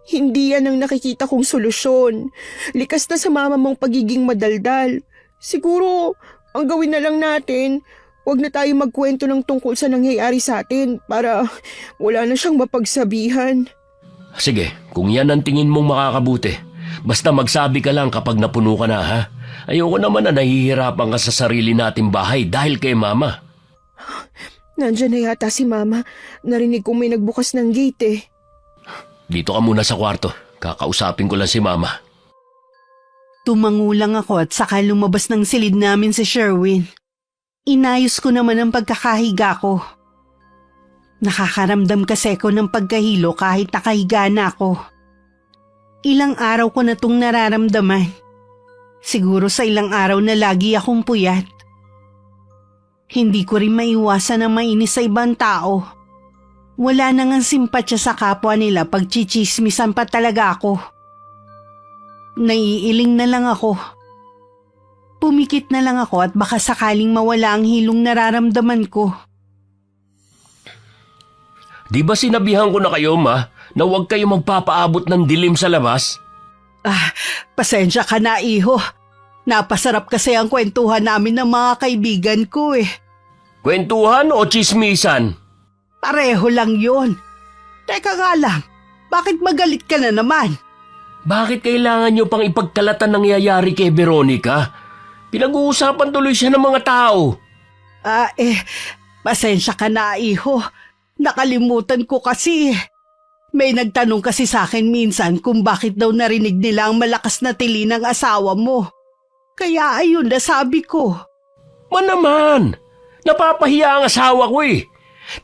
Hindi yan ang nakikita kong solusyon. Likas na sa mama mong pagiging madaldal. Siguro, ang gawin na lang natin, wag na tayo magkwento ng tungkol sa nangyayari sa atin para wala na siyang mapagsabihan. Sige, kung yan ang tingin mong makakabuti, basta magsabi ka lang kapag napuno ka na ha. Ayoko naman na nahihirapan ka sa sarili nating bahay dahil kay Mama. Nandyan na yata si mama. Narinig ko may nagbukas ng gate eh. Dito ka muna sa kwarto. Kakausapin ko lang si Mama. Tumangulang ako at saka lumabas ng silid namin si Sherwin. Inayos ko naman ang pagkakahiga ko. Nakakaramdam kasi ko ng pagkahilo kahit nakahiga na ako. Ilang araw ko na itong nararamdaman. Siguro sa ilang araw na lagi akong puyat. Hindi ko rin maiwasan na mainis sa ibang tao. Wala nang ang simpatya sa kapwa nila pag chichismisan pa talaga ako. Naiiling na lang ako. Pumikit na lang ako at baka sakaling mawala ang hilong nararamdaman ko. Di ba sinabihan ko na kayo, Ma, na huwag kayo magpapaabot ng dilim sa labas? Pasensya ka na, iho. Napasarap kasi ang kwentuhan namin ng mga kaibigan ko eh. Kwentuhan o tsismisan? Pareho lang yun. Teka nga lang, bakit magalit ka na naman? Bakit kailangan nyo pang ipagkalatan nangyayari kay Veronica? Pinag-uusapan tuloy siya ng mga tao. Pasensya ka na, iho. Nakalimutan ko kasi. May nagtanong kasi sa akin minsan kung bakit daw narinig nila ang malakas na tili ng asawa mo. Kaya ayun, nasabi ko. Naman, napapahiya ang asawa ko eh.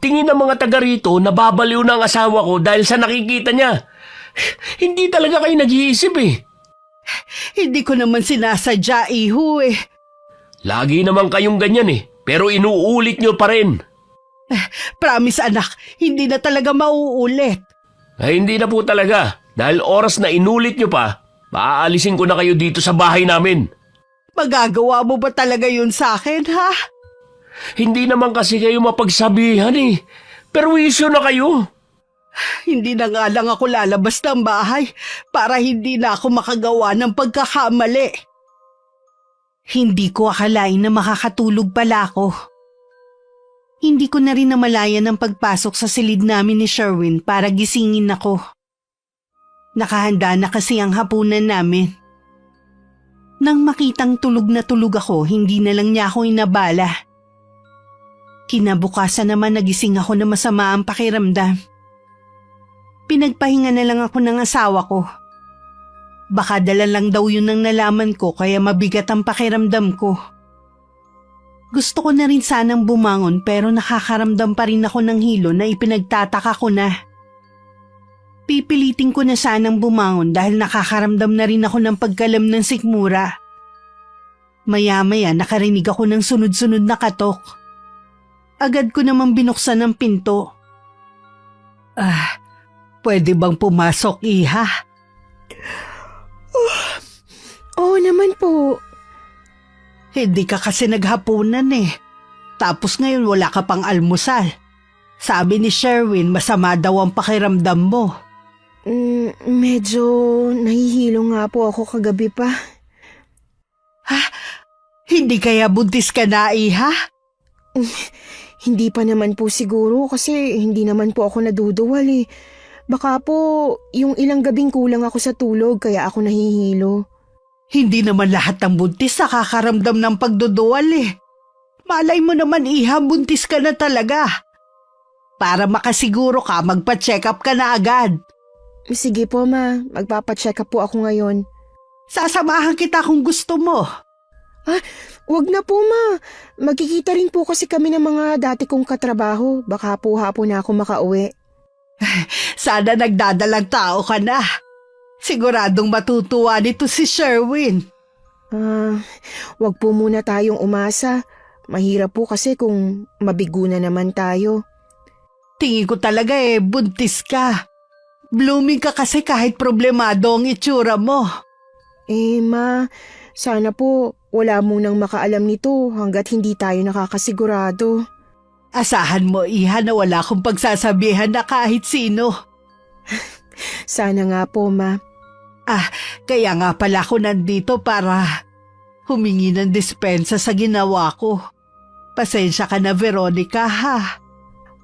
Tingin ng mga taga rito na babaliw na ang asawa ko dahil sa nakikita niya. Hindi talaga kayo nag-iisip eh. Hindi ko naman sinasadya, iho eh. Lagi naman kayong ganyan eh, pero inuulit nyo pa rin. Promise anak, hindi na talaga mauulit. Ay hindi na po talaga, dahil oras na inulit nyo pa, maaalisin ko na kayo dito sa bahay namin. Magagawa mo ba talaga yun sa akin, ha? Hindi naman kasi kayo mapagsabihan eh, perwisyo na kayo. Hindi na nga lang ako lalabas ng bahay para hindi na ako makagawa ng pagkakamali. Hindi ko akalain na makakatulog pala ako. Hindi ko na rin namalayan ang pagpasok sa silid namin ni Sherwin para gisingin ako. Nakahanda na kasi ang hapunan namin. Nang makitang tulog na tulog ako, hindi na lang niya ako inabala. Kinabukasan naman nagising ako na masama ang pakiramdam. Pinagpahinga na lang ako ng asawa ko. Baka dala lang daw yun ang nalaman ko kaya mabigat ang pakiramdam ko. Gusto ko na rin sanang bumangon pero nakakaramdam pa rin ako ng hilo na ipinagtataka ko na. Pipilitin ko na sanang bumangon dahil nakakaramdam na rin ako ng pagkalam ng sikmura. Maya-maya nakarinig ako ng sunod-sunod na katok. Agad ko namang binuksan ang pinto. Pwede bang pumasok, iha? Oo naman po. Hindi ka kasi naghapunan eh. Tapos ngayon wala ka pang almusal. Sabi ni Sherwin masama daw ang pakiramdam mo. Medyo nahihilo nga po ako kagabi pa. Hindi kaya buntis ka na, iha? Hindi pa naman po siguro kasi hindi naman po ako naduduwal eh. Baka po yung ilang gabing kulang ako sa tulog kaya ako nahihilo. Hindi naman lahat ng buntis nakakaramdam ng pagduduwal eh. Malay mo naman, iha, buntis ka na talaga. Para makasiguro ka, magpa-check up ka na agad. Sige po ma, magpapacheck up po ako ngayon. Sasamahan kita kung gusto mo. Wag na po ma, magkikita rin po kasi kami ng mga dati kong katrabaho. Baka po hapon na ako makauwi. Sana nagdadalang tao ka na. Siguradong matutuwa nito si Sherwin. Wag po muna tayong umasa. Mahirap po kasi kung mabigo na naman tayo. Tingin ko talaga buntis ka. Blooming ka kasi kahit problemado ang itsura mo. Ma, sana po wala munang makaalam nito hanggat hindi tayo nakakasigurado. Asahan mo, iha, na wala akong pagsasabihan na kahit sino. Sana nga po, ma. Kaya nga pala ako nandito para humingi ng dispensa sa ginawa ko. Pasensya ka na, Veronica, ha?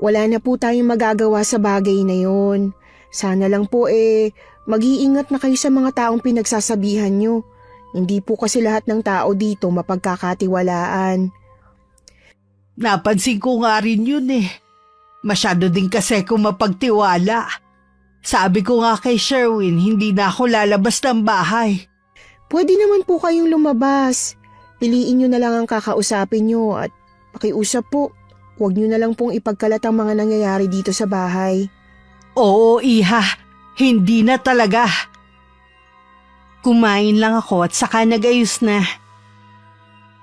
Wala na po tayong magagawa sa bagay na yon. Sana lang po mag-iingat na kayo sa mga taong pinagsasabihan nyo. Hindi po kasi lahat ng tao dito mapagkakatiwalaan. Napansin ko nga rin yun eh. Masyado din kasi kung mapagtiwala. Sabi ko nga kay Sherwin, hindi na ako lalabas ng bahay. Pwede naman po kayong lumabas. Piliin nyo na lang ang kakausapin nyo at pakiusap po. Huwag nyo na lang pong ipagkalat ang mga nangyayari dito sa bahay. Oo, iha. Hindi na talaga. Kumain lang ako at saka nag-ayos na.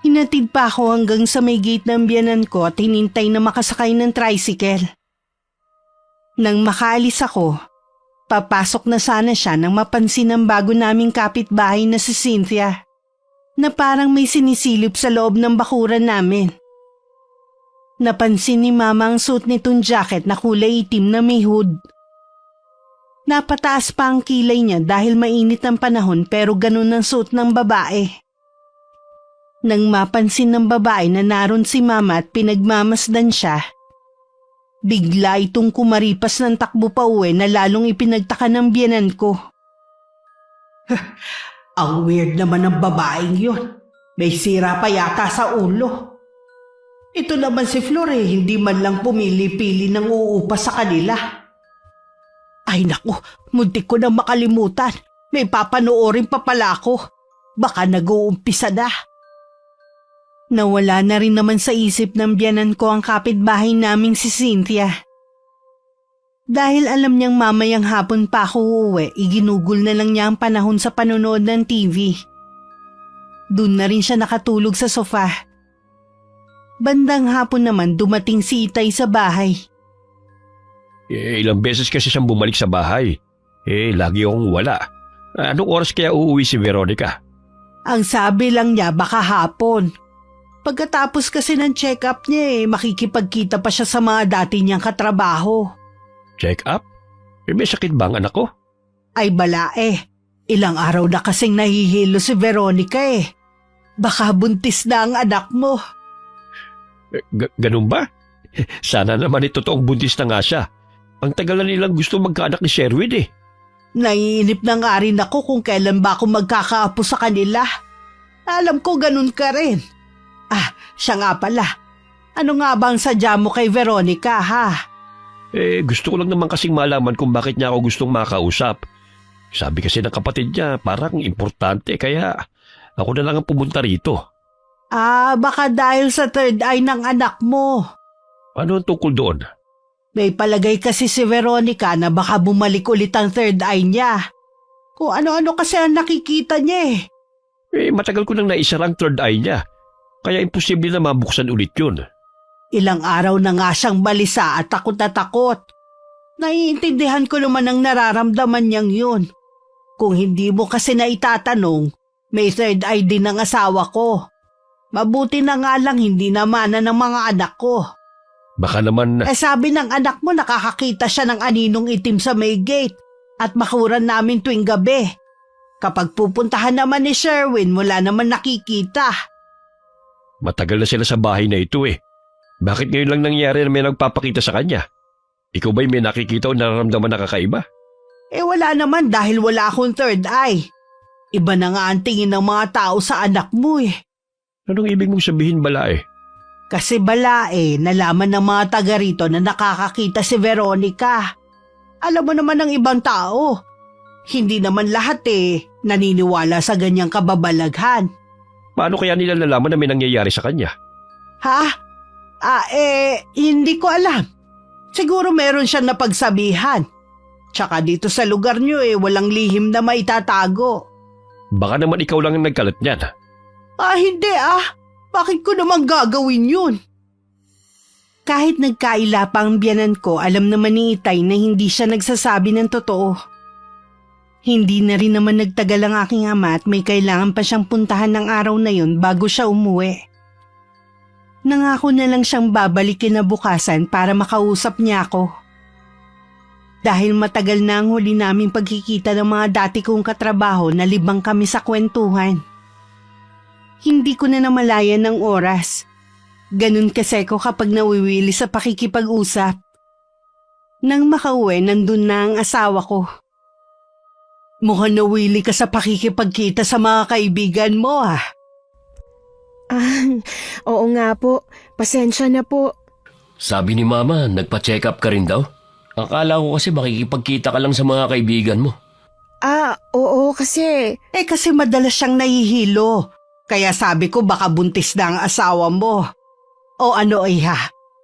Hinatid pa ako hanggang sa may gate ng biyanan ko at hinintay na makasakay ng tricycle. Nang makaalis ako, papasok na sana siya nang mapansin ng bago naming kapitbahay na si Cynthia, na parang may sinisilip sa loob ng bakuran namin. Napansin ni Mama ang suot nitong jacket na kulay itim na may hood. Napataas pa ang kilay niya dahil mainit ang panahon pero ganun ang suot ng babae. Nang mapansin ng babae na naroon si Mama at pinagmamasdan siya, bigla itong kumaripas ng takbo pa uwi na lalong ipinagtaka ng biyenan ko. Ang weird naman ng babaeng yun. May sira pa yata sa ulo. Ito naman si Flor hindi man lang pumili-pili ng uupa sa kanila. Ay naku, muntik ko nang makalimutan. May papanoorin pa pala ako. Baka nag-uumpisa na. Nawala na rin naman sa isip ng biyanan ko ang kapitbahay naming si Cynthia. Dahil alam niyang mamayang hapon pa ako uuwi, iginugol na lang niya ang panahon sa panonood ng TV. Doon na rin siya nakatulog sa sofa. Bandang hapon naman dumating si Itay sa bahay. Ilang beses kasi siyang bumalik sa bahay. Lagi akong wala. Anong oras kaya uuwi si Veronica? Ang sabi lang niya baka hapon. Pagkatapos kasi ng check-up niya makikipagkita pa siya sa mga dati niyang katrabaho. Check up? May sakit ba ang anak ko? Ay bala ilang araw na kasing nahihilo si Veronica Baka buntis na ang anak mo. Ganun ba? Sana naman totoong buntis na nga siya. Ang tagal na nilang gusto magkaanak ni Sherwin Naiinip na nga rin ako kung kailan ba ako magkakaapo sa kanila. Alam ko ganun ka rin. Siya nga pala. Ano nga bang sadya mo kay Veronica, ha? Gusto ko lang naman kasing malaman kung bakit niya ako gustong makausap. Sabi kasi ng kapatid niya, parang importante kaya ako na lang ang pumunta rito. Baka dahil sa third eye ng anak mo. Ano ang tungkol doon? May palagay kasi si Veronica na baka bumalik ulit ang third eye niya. Kung ano-ano kasi ang nakikita niya Matagal ko nang naisara ang third eye niya. Kaya imposible na mabuksan ulit yun. Ilang araw na nga siyang balisa at takot na takot. Naiintindihan ko naman ang nararamdaman niyang yun. Kung hindi mo kasi na itatanong, may third eye din ng asawa ko. Mabuti na nga lang hindi namanan ng mga anak ko. Baka naman... sabi ng anak mo nakakakita siya ng aninong itim sa may gate at makuran namin tuwing gabi. Kapag pupuntahan naman ni Sherwin, wala naman nakikita. Matagal na sila sa bahay na ito Bakit ngayon lang nangyari na may nagpapakita sa kanya? Ikaw ba'y may nakikita o nararamdaman na kakaiba? Wala naman dahil wala akong third eye. Iba na nga ang tingin ng mga tao sa anak mo Anong ibig mong sabihin bala Kasi bala nalaman ng mga taga rito na nakakakita si Veronica. Alam mo naman ng ibang tao. Hindi naman lahat naniniwala sa ganyang kababalaghan. Paano kaya nila nalaman na may nangyayari sa kanya? Ha? Hindi ko alam. Siguro meron siyang napagsabihan. Tsaka dito sa lugar niyo walang lihim na maitatago. Baka naman ikaw lang ang nagkalat niyan. Hindi Bakit ko naman gagawin yun? Kahit nagkaila pa ang biyanan ko, alam naman ni Itay na hindi siya nagsasabi ng totoo. Hindi na rin naman nagtagal ang aking ama at may kailangan pa siyang puntahan ng araw na yun bago siya umuwi. Nangako na lang siyang babalik kinabukasan para makausap niya ako. Dahil matagal na ang huli naming pagkikita ng mga dati kong katrabaho na libang kami sa kwentuhan. Hindi ko na namalayan ng oras. Ganun kasi ko kapag nawiwili sa pakikipag-usap. Nang makauwi, nandun na ang asawa ko. Mukhang nawili ka sa pakikipagkita sa mga kaibigan mo Oo nga po. Pasensya na po. Sabi ni Mama, nagpa-check up ka rin daw? Akala ko kasi makikipagkita ka lang sa mga kaibigan mo. Oo kasi... kasi madalas siyang nahihilo. Kaya sabi ko baka buntis na ang asawa mo. O ano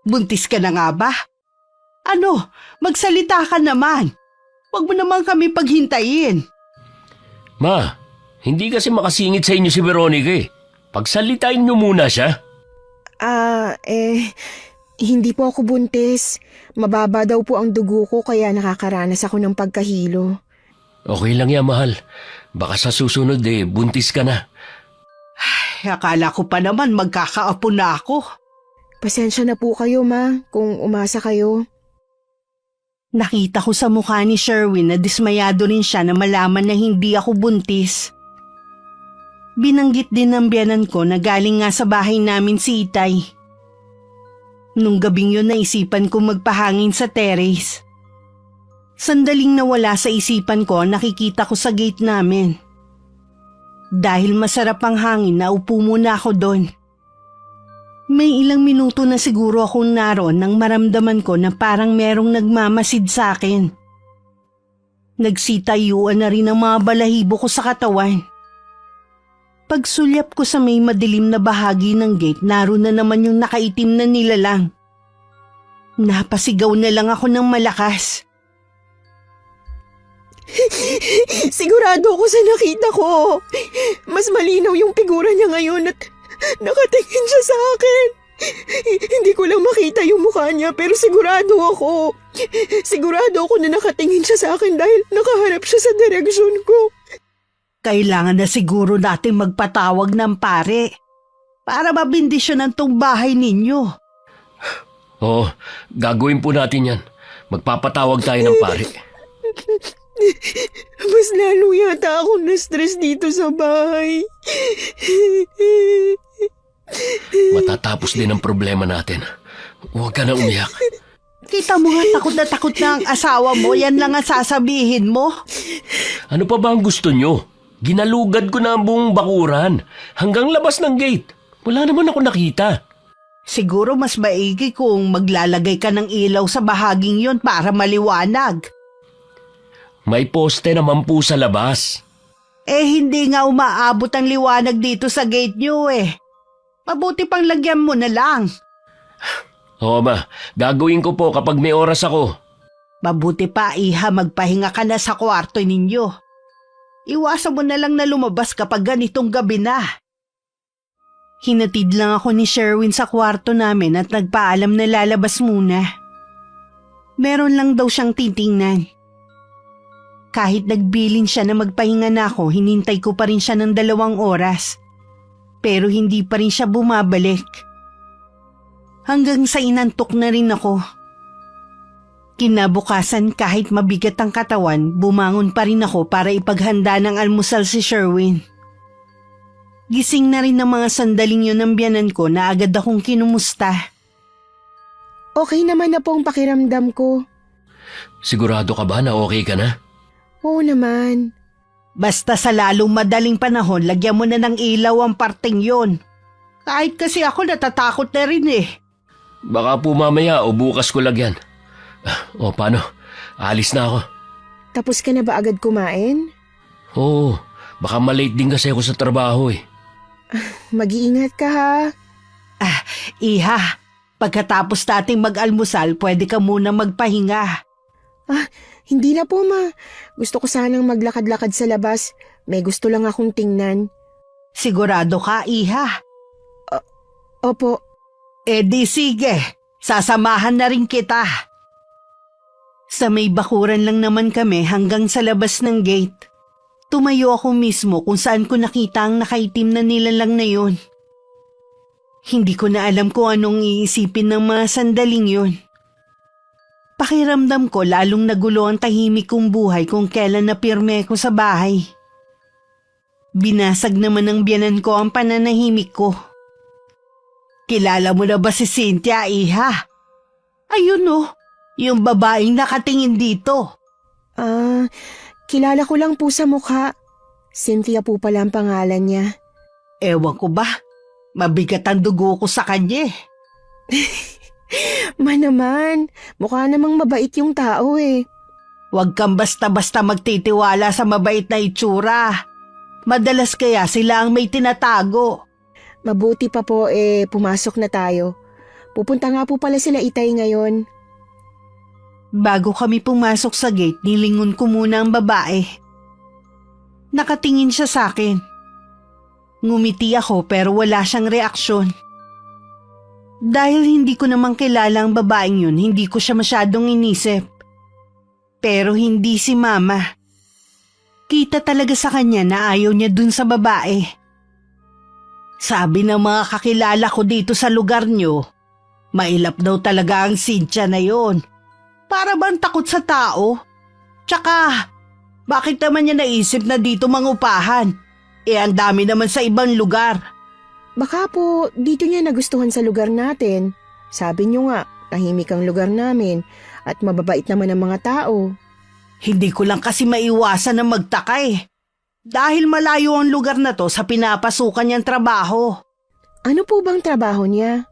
buntis ka na nga ba? Magsalita ka naman. Huwag mo naman kami paghintayin. Ma, hindi kasi makasingit sa inyo si Veronica Pagsalitain niyo muna siya. Hindi po ako buntis. Mababa daw po ang dugo ko kaya nakakaranas ako ng pagkahilo. Okay lang yan, mahal. Baka sa susunod buntis ka na. Akala ko pa naman magkakaapo na ako. Pasensya na po kayo, Ma, kung umasa kayo. Nakita ko sa mukha ni Sherwin na dismayado rin siya na malaman na hindi ako buntis. Binanggit din ng biyanan ko na galing nga sa bahay namin si Itay. Nung gabing yun naisipan ko magpahangin sa terrace. Sandaling nawala sa isipan ko ang nakikita ko sa gate namin. Dahil masarap ang hangin, naupo muna ako doon. May ilang minuto na siguro akong naroon nang maramdaman ko na parang merong nagmamasid sa akin. Nagsitayuan na rin ang mga balahibo ko sa katawan. Pagsulyap ko sa may madilim na bahagi ng gate, naroon na naman yung nakaitim na nilalang. Napasigaw na lang ako ng malakas. Sigurado ako sa nakita ko. Mas malinaw yung figura niya ngayon at nakatingin siya sa akin. Hindi ko lang makita yung mukha niya pero sigurado ako. Sigurado ako na nakatingin siya sa akin dahil nakaharap siya sa direksyon ko. Kailangan na siguro natin magpatawag ng pare para mabindisyonan tong bahay ninyo. Oo, gagawin po natin yan. Magpapatawag tayo ng pare. Mas lalo yata akong na-stress dito sa bahay. Matatapos din ang problema natin. Huwag ka na umiyak. Kita mo nga takot na ang asawa mo, yan lang ang sasabihin mo. Ano pa ba ang gusto nyo? Ginalugad ko na ang buong bakuran. Hanggang labas ng gate. Wala naman ako nakita. Siguro mas maigi kung maglalagay ka ng ilaw sa bahaging yon para maliwanag. May poste naman po sa labas. Hindi nga umaabot ang liwanag dito sa gate nyo Mabuti pang lagyan mo na lang. Oo ma, gagawin ko po kapag may oras ako. Mabuti pa, Iha, magpahinga ka na sa kwarto ninyo. Iwasan mo na lang na lumabas kapag ganitong gabi na. Hinatid lang ako ni Sherwin sa kwarto namin at nagpaalam na lalabas muna. Meron lang daw siyang titingnan. Kahit nagbilin siya na magpahinga na ako, hinintay ko pa rin siya ng 2 oras. Pero hindi pa rin siya bumabalik. Hanggang sa inantok na rin ako. Kinabukasan kahit mabigat ang katawan, bumangon pa rin ako para ipaghanda ng almusal si Sherwin. Gising na rin ng mga sandaling yun ng biyanan ko na agad akong kinumusta. Okay naman na po ang pakiramdam ko. Sigurado ka ba na okay ka na? Oo naman. Basta sa lalong madaling panahon, lagyan mo na ng ilaw ang parteng yon. Kahit kasi ako natatakot na rin Baka po mamaya o bukas ko lagyan. O paano? Alis na ako. Tapos ka na ba agad kumain? Oo, baka malate din kasi ako sa trabaho Mag-iingat ka ha. Iha, pagkatapos nating mag-almusal, pwede ka muna magpahinga. Hindi na po ma. Gusto ko sanang maglakad-lakad sa labas. May gusto lang akong tingnan. Sigurado ka, Iha? Opo. Di sige, sasamahan na rin kita. Sa may bakuran lang naman kami hanggang sa labas ng gate. Tumayo ako mismo kung saan ko nakita ang nakaitim na nilalang na yun. Hindi ko na alam kung anong iisipin ng mga sandaling yun. Pakiramdam ko lalong nagulo ang tahimik kong buhay kung kailan napirme ko sa bahay. Binasag naman ng biyanan ko ang pananahimik ko. Kilala mo na ba si Cynthia, Iha? Ayun yung babaeng nakatingin dito. Kilala ko lang po sa mukha. Cynthia po pala ang pangalan niya. Ewan ko ba, mabigat ang dugo ko sa kanya. Naman, mukha namang mabait yung tao Huwag kang basta-basta magtitiwala sa mabait na itsura. Madalas kaya sila ang may tinatago. Mabuti pa po pumasok na tayo. Pupunta nga po pala sila Itay ngayon. Bago kami pumasok sa gate, nilingon ko muna ang babae. Nakatingin siya sa akin. Ngumiti ako pero wala siyang reaksyon. Dahil hindi ko namang kilala ang babaeng yun, hindi ko siya masyadong inisip. Pero hindi si Mama. Kita talaga sa kanya na ayaw niya dun sa babae. Sabi ng mga kakilala ko dito sa lugar nyo, Mailap daw talaga ang Cynthia na yon. Para bang takot sa tao? Tsaka, bakit naman niya naisip na dito mangupahan? Ang dami naman sa ibang lugar. Baka po dito niya nagustuhan sa lugar natin. Sabi niyo nga, tahimik ang lugar namin at mababait naman ang mga tao. Hindi ko lang kasi maiwasan na magtaka eh. Dahil malayo ang lugar na to sa pinapasukan niyang trabaho. Ano po bang trabaho niya?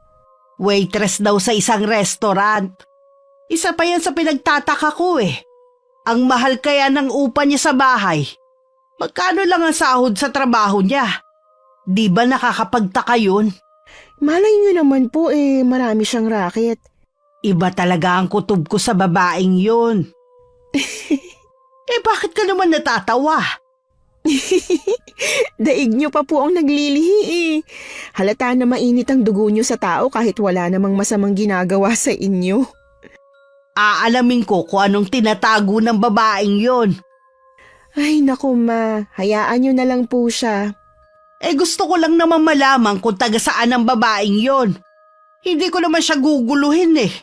Waitress daw sa isang restaurant. Isa pa yan sa pinagtataka ko eh. Ang mahal kaya ng upa niya sa bahay. Magkano lang ang sahod sa trabaho niya? Di ba nakakapagtaka yun? Malay niyo naman po marami siyang racket. Iba talaga ang kutob ko sa babaeng yun. Bakit ka naman natatawa? Daig niyo pa po ang naglilihi Halata na mainit ang dugo niyo sa tao kahit wala namang masamang ginagawa sa inyo. Aalamin ko kung anong tinatago ng babaeng yon. Ay naku ma, hayaan niyo na lang po siya. Gusto ko lang naman malaman kung taga saan ang babaeng yon. Hindi ko naman siya guguluhin eh.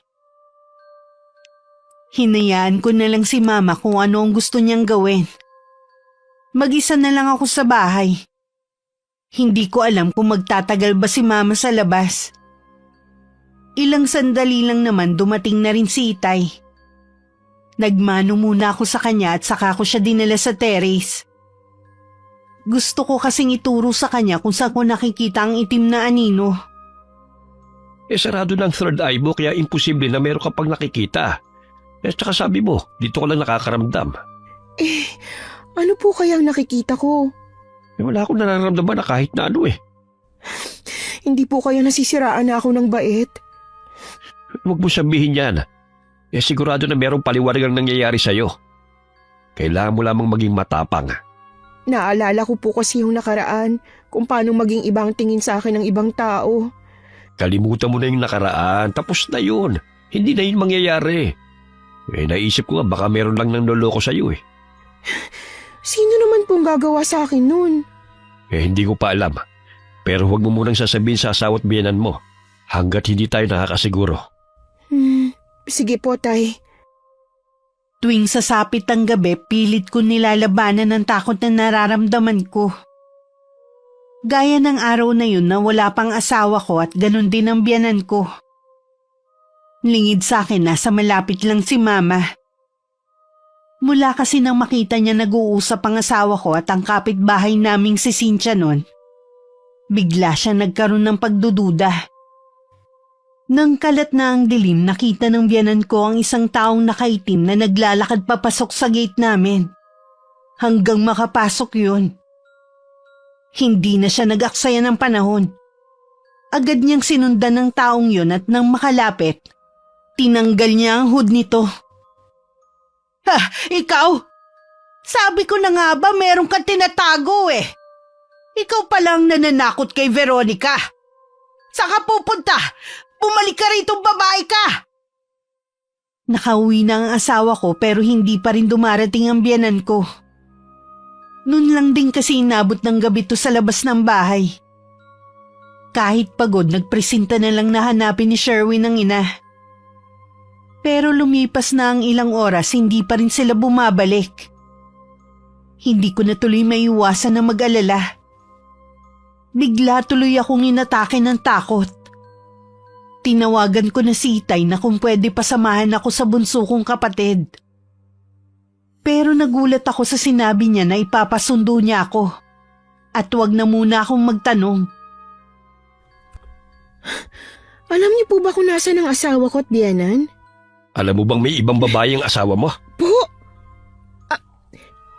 Hinayaan ko na lang si Mama kung ano ang gusto niyang gawin. Mag-isa na lang ako sa bahay. Hindi ko alam kung magtatagal ba si Mama sa labas. Ilang sandali lang naman dumating na rin si Itay. Nagmano muna ako sa kanya at saka ko siya dinala sa terrace. Gusto ko kasing ituro sa kanya kung saan ko nakikita ang itim na anino. Sarado ng third eye mo kaya imposible na meron ka pang nakikita. Tsaka sabi mo, dito ko lang nakakaramdam. Ano po kayang nakikita ko? Wala akong nararamdaman na kahit na ano Hindi po kaya nasisiraan na ako ng bait? Huwag mo sabihin yan. Sigurado na merong paliwanag ang nangyayari sa'yo. Kailangan mo lamang maging matapang. Naalala ko po kasi yung nakaraan kung paano maging ibang tingin sa akin ng ibang tao. Kalimutan mo na yung nakaraan. Tapos na yun. Hindi na yun mangyayari. Naisip ko nga baka meron lang nang loloko sa'yo Sino naman pong gagawa sa akin nun? Hindi ko pa alam. Pero huwag mo munang sasabihin sa asawa at biyenan mo hanggat hindi tayo nakakasiguro. Sige po, Tay. Tuwing sasapit ang gabi, pilit ko nilalabanan ang takot na nararamdaman ko. Gaya ng araw na yun na wala pang asawa ko at ganun din ang biyanan ko. Lingid sa akin nasa malapit lang si Mama. Mula kasi nang makita niya nag-uusap ang asawa ko at ang kapitbahay naming si Cynthia nun, bigla siya nagkaroon ng pagdududa. Nang kalat na ang dilim, nakita ng biyanan ko ang isang taong nakaitim na naglalakad papasok sa gate namin. Hanggang makapasok yun. Hindi na siya nag-aksaya ng panahon. Agad niyang sinundan ng taong yun at nang makalapit, tinanggal niya ang hood nito. Ha, ikaw? Sabi ko na nga ba meron kang tinatago eh. Ikaw palang nananakot kay Veronica. Saan ka pupunta? Bumalik ka rito, babae ka! Nakauwi na ang asawa ko pero hindi pa rin dumarating ang biyanan ko. Noon lang din kasi inabot ng gabi to sa labas ng bahay. Kahit pagod, nagpresenta na lang na hanapin ni Sherwin ang ina. Pero lumipas na ang ilang oras, hindi pa rin sila bumabalik. Hindi ko na tuloy maiwasan na mag-alala. Bigla tuloy akong inatake ng takot. Tinawagan ko na si Itay na kung pwede pasamahan ako sa bunso kong kapatid. Pero nagulat ako sa sinabi niya na ipapasundo niya ako. At wag na muna akong magtanong. Alam niyo po ba kung nasaan ang asawa ko at biyanan? Alam mo bang may ibang babae ang asawa mo? Po?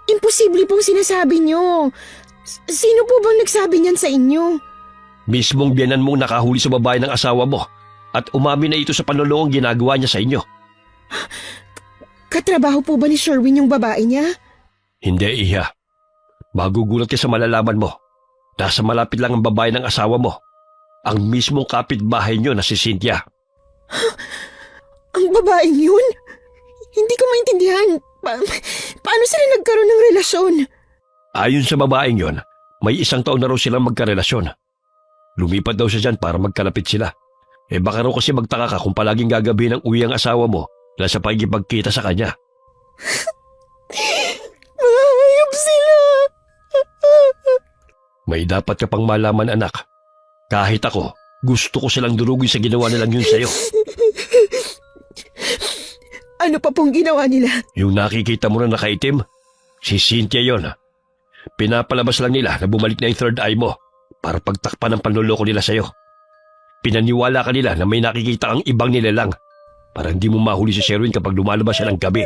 Imposible pong sinasabi niyo. Sino po bang nagsabi niyan sa inyo? Mismong biyanan mong nakahuli sa babae ng asawa mo at umamin na ito sa panloloong ginagawa niya sa inyo. Katrabaho po ba ni Sherwin yung babae niya? Hindi, Iha. Magugulat ka sa malalaman mo. Nasa malapit lang ang babae ng asawa mo. Ang mismong kapitbahay niyo na si Cynthia. Ang babaeng yun? Hindi ko maintindihan. Paano sila nagkaroon ng relasyon? Ayon sa babaeng yon, may 1 taon na raw silang magkarelasyon. Lumipat daw siya dyan para magkalapit sila. Baka raw kasi magtaka ka kung palaging gagabihin ng uwi ang asawa mo dahil sa pagkipagkita sa kanya. Mahayop sila! May dapat ka pang malaman, anak. Kahit ako, gusto ko silang durugin sa ginawa nilang yun sa'yo. Ano pa pong ginawa nila? Yung nakikita mo na nakaitim, si Cynthia yon. Pinapalabas lang nila na bumalik na yung third eye mo para pagtakpan ng panloloko nila sa'yo. Pinaniwala ka nila na may nakikita kang ibang nilalang para hindi mo mahuli si Sherwin kapag lumalabas siya ng gabi.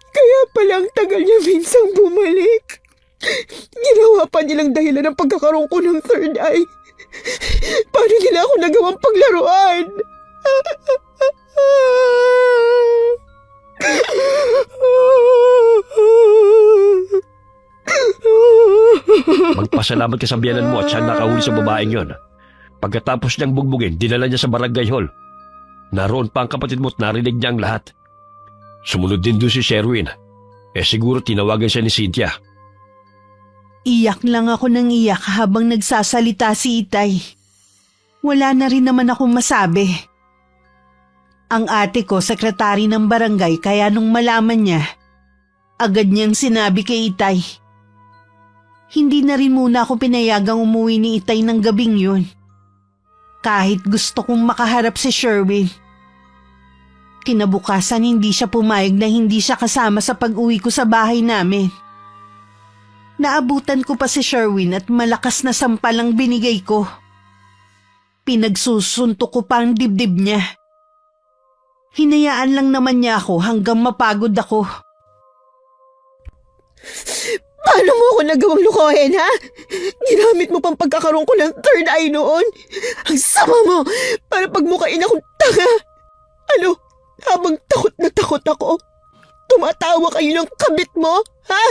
Kaya pala ang tagal niya minsang bumalik. Ginawa pa nilang dahilan ng pagkakaroon ko ng third eye. Paano nila ako nagawang paglaruan? Magpasalamat ka sa biyanan mo at siya nakahuli sa babaeng yon. Pagkatapos niyang bugbugin, dinala niya sa barangay hall. Naroon pa ang kapatid mo at narinig niya ang lahat. Sumunod din doon si Sherwin. Siguro tinawagan siya ni Cynthia. Iyak lang ako ng iyak habang nagsasalita si Itay. Wala na rin naman akong masabi. Ang ate ko, sekretary ng barangay, kaya nung malaman niya, agad niyang sinabi kay Itay. Hindi na rin muna ako pinayagang umuwi ni Itay ng gabing yun. Kahit gusto kong makaharap si Sherwin. Kinabukasan hindi siya pumayag na hindi siya kasama sa pag-uwi ko sa bahay namin. Naabutan ko pa si Sherwin at malakas na sampal ang binigay ko. Pinagsusuntok ko pa ang dibdib niya. Hinayaan lang naman niya ako hanggang mapagod ako. Paano mo ako nagawang lukohin, ha? Ginamit mo pang pagkakaroon ko ng third eye noon. Ang sama mo para pagmukain akong tanga. Ano? Habang takot na takot ako, tumatawa kayo ng kabit mo, ha?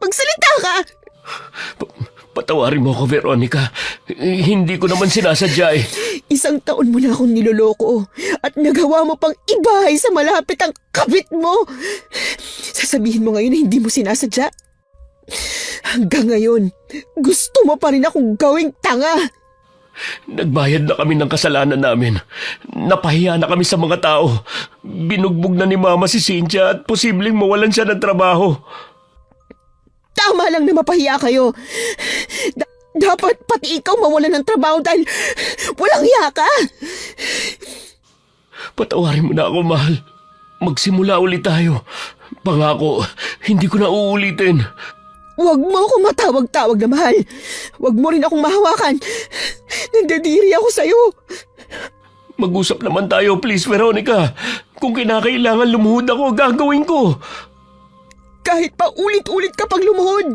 Magsalita ka! Patawarin mo ako, Veronica. Hindi ko naman sinasadya eh. 1 taon mo na akong niloloko at nagawa mo pang ibahay sa malapit ang kabit mo. Sasabihin mo ngayon na hindi mo sinasadya? Hanggang ngayon, gusto mo pa rin akong gawing tanga. Nagbayad na kami ng kasalanan namin. Napahiya na kami sa mga tao. Binugbog na ni Mama si Cynthia at posibleng mawalan siya ng trabaho. Tama lang na mapahiya kayo. Dapat pati ikaw mawalan ng trabaho dahil walang hiya ka. Patawarin mo na ako, mahal. Magsimula ulit tayo. Pangako, hindi ko na uulitin. Huwag mo akong matawag-tawag na mahal. Huwag mo rin akong mahawakan. Nandadiri ako sa'yo. Mag-usap naman tayo, please, Veronica. Kung kinakailangan lumuhod ako, gagawin ko. Kahit pa ulit-ulit ka pang lumuhod,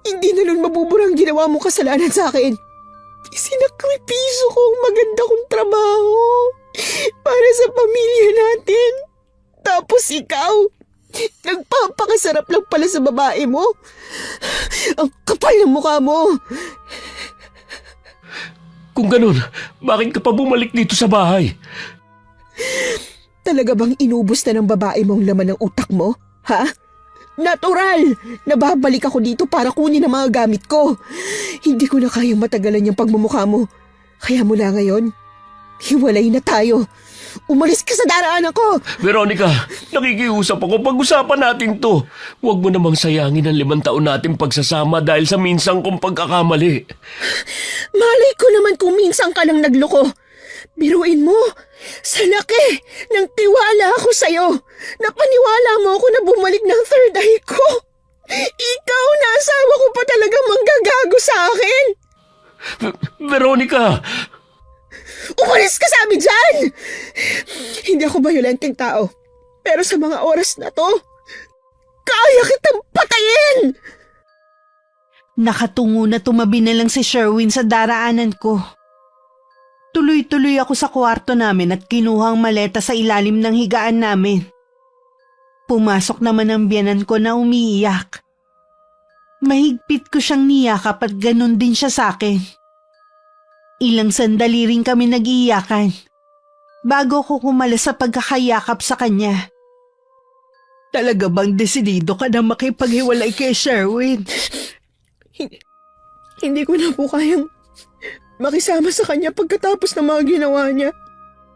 hindi na nun mabubura ang ginawa mong kasalanan sa akin. Isinakripiso ko ang maganda kong trabaho para sa pamilya natin. Tapos ikaw, nagpapakasarap lang pala sa babae mo. Ang kapal ng mukha mo. Kung ganun, bakit ka pa bumalik dito sa bahay? Talaga bang inubos na ng babae mo ang laman ng utak mo? Ha? Natural! Nababalik ako dito para kunin ang mga gamit ko. Hindi ko na kayang matagalan yung pagmumukha mo. Kaya mula ngayon, hiwalay na tayo. Umalis ka sa daraanan ko! Veronica, nakikiusap ako. Pag-usapan natin to. Huwag mo namang sayangin ang 5 taon nating pagsasama dahil sa minsang kong pagkakamali. Malay ko naman kung minsan ka lang nagloko. Biruin mo, sa laki ng tiwala ako sa'yo. Napaniwala mo ako na bumalik ng third eye ko. Ikaw na asawa ko pa talaga manggagago sa akin. Veronica! Umalis ka sa amin dyan! Hindi ako bayolenteng tao. Pero sa mga oras na to, kaya kitang patayin! Nakatungo na tumabi na lang si Sherwin sa daraanan ko. Tuloy-tuloy ako sa kwarto namin at kinuha ang maleta sa ilalim ng higaan namin. Pumasok naman ang biyanan ko na umiiyak. Mahigpit ko siyang niyakap at ganun din siya sa akin. Ilang sandali rin kami nag-iiyakan bago ko kumala sa pagkakayakap sa kanya. Talaga bang desidido ka na makipaghiwalay kay Sherwin? Hindi ko na po kayang makisama sa kanya pagkatapos ng mga ginawa niya.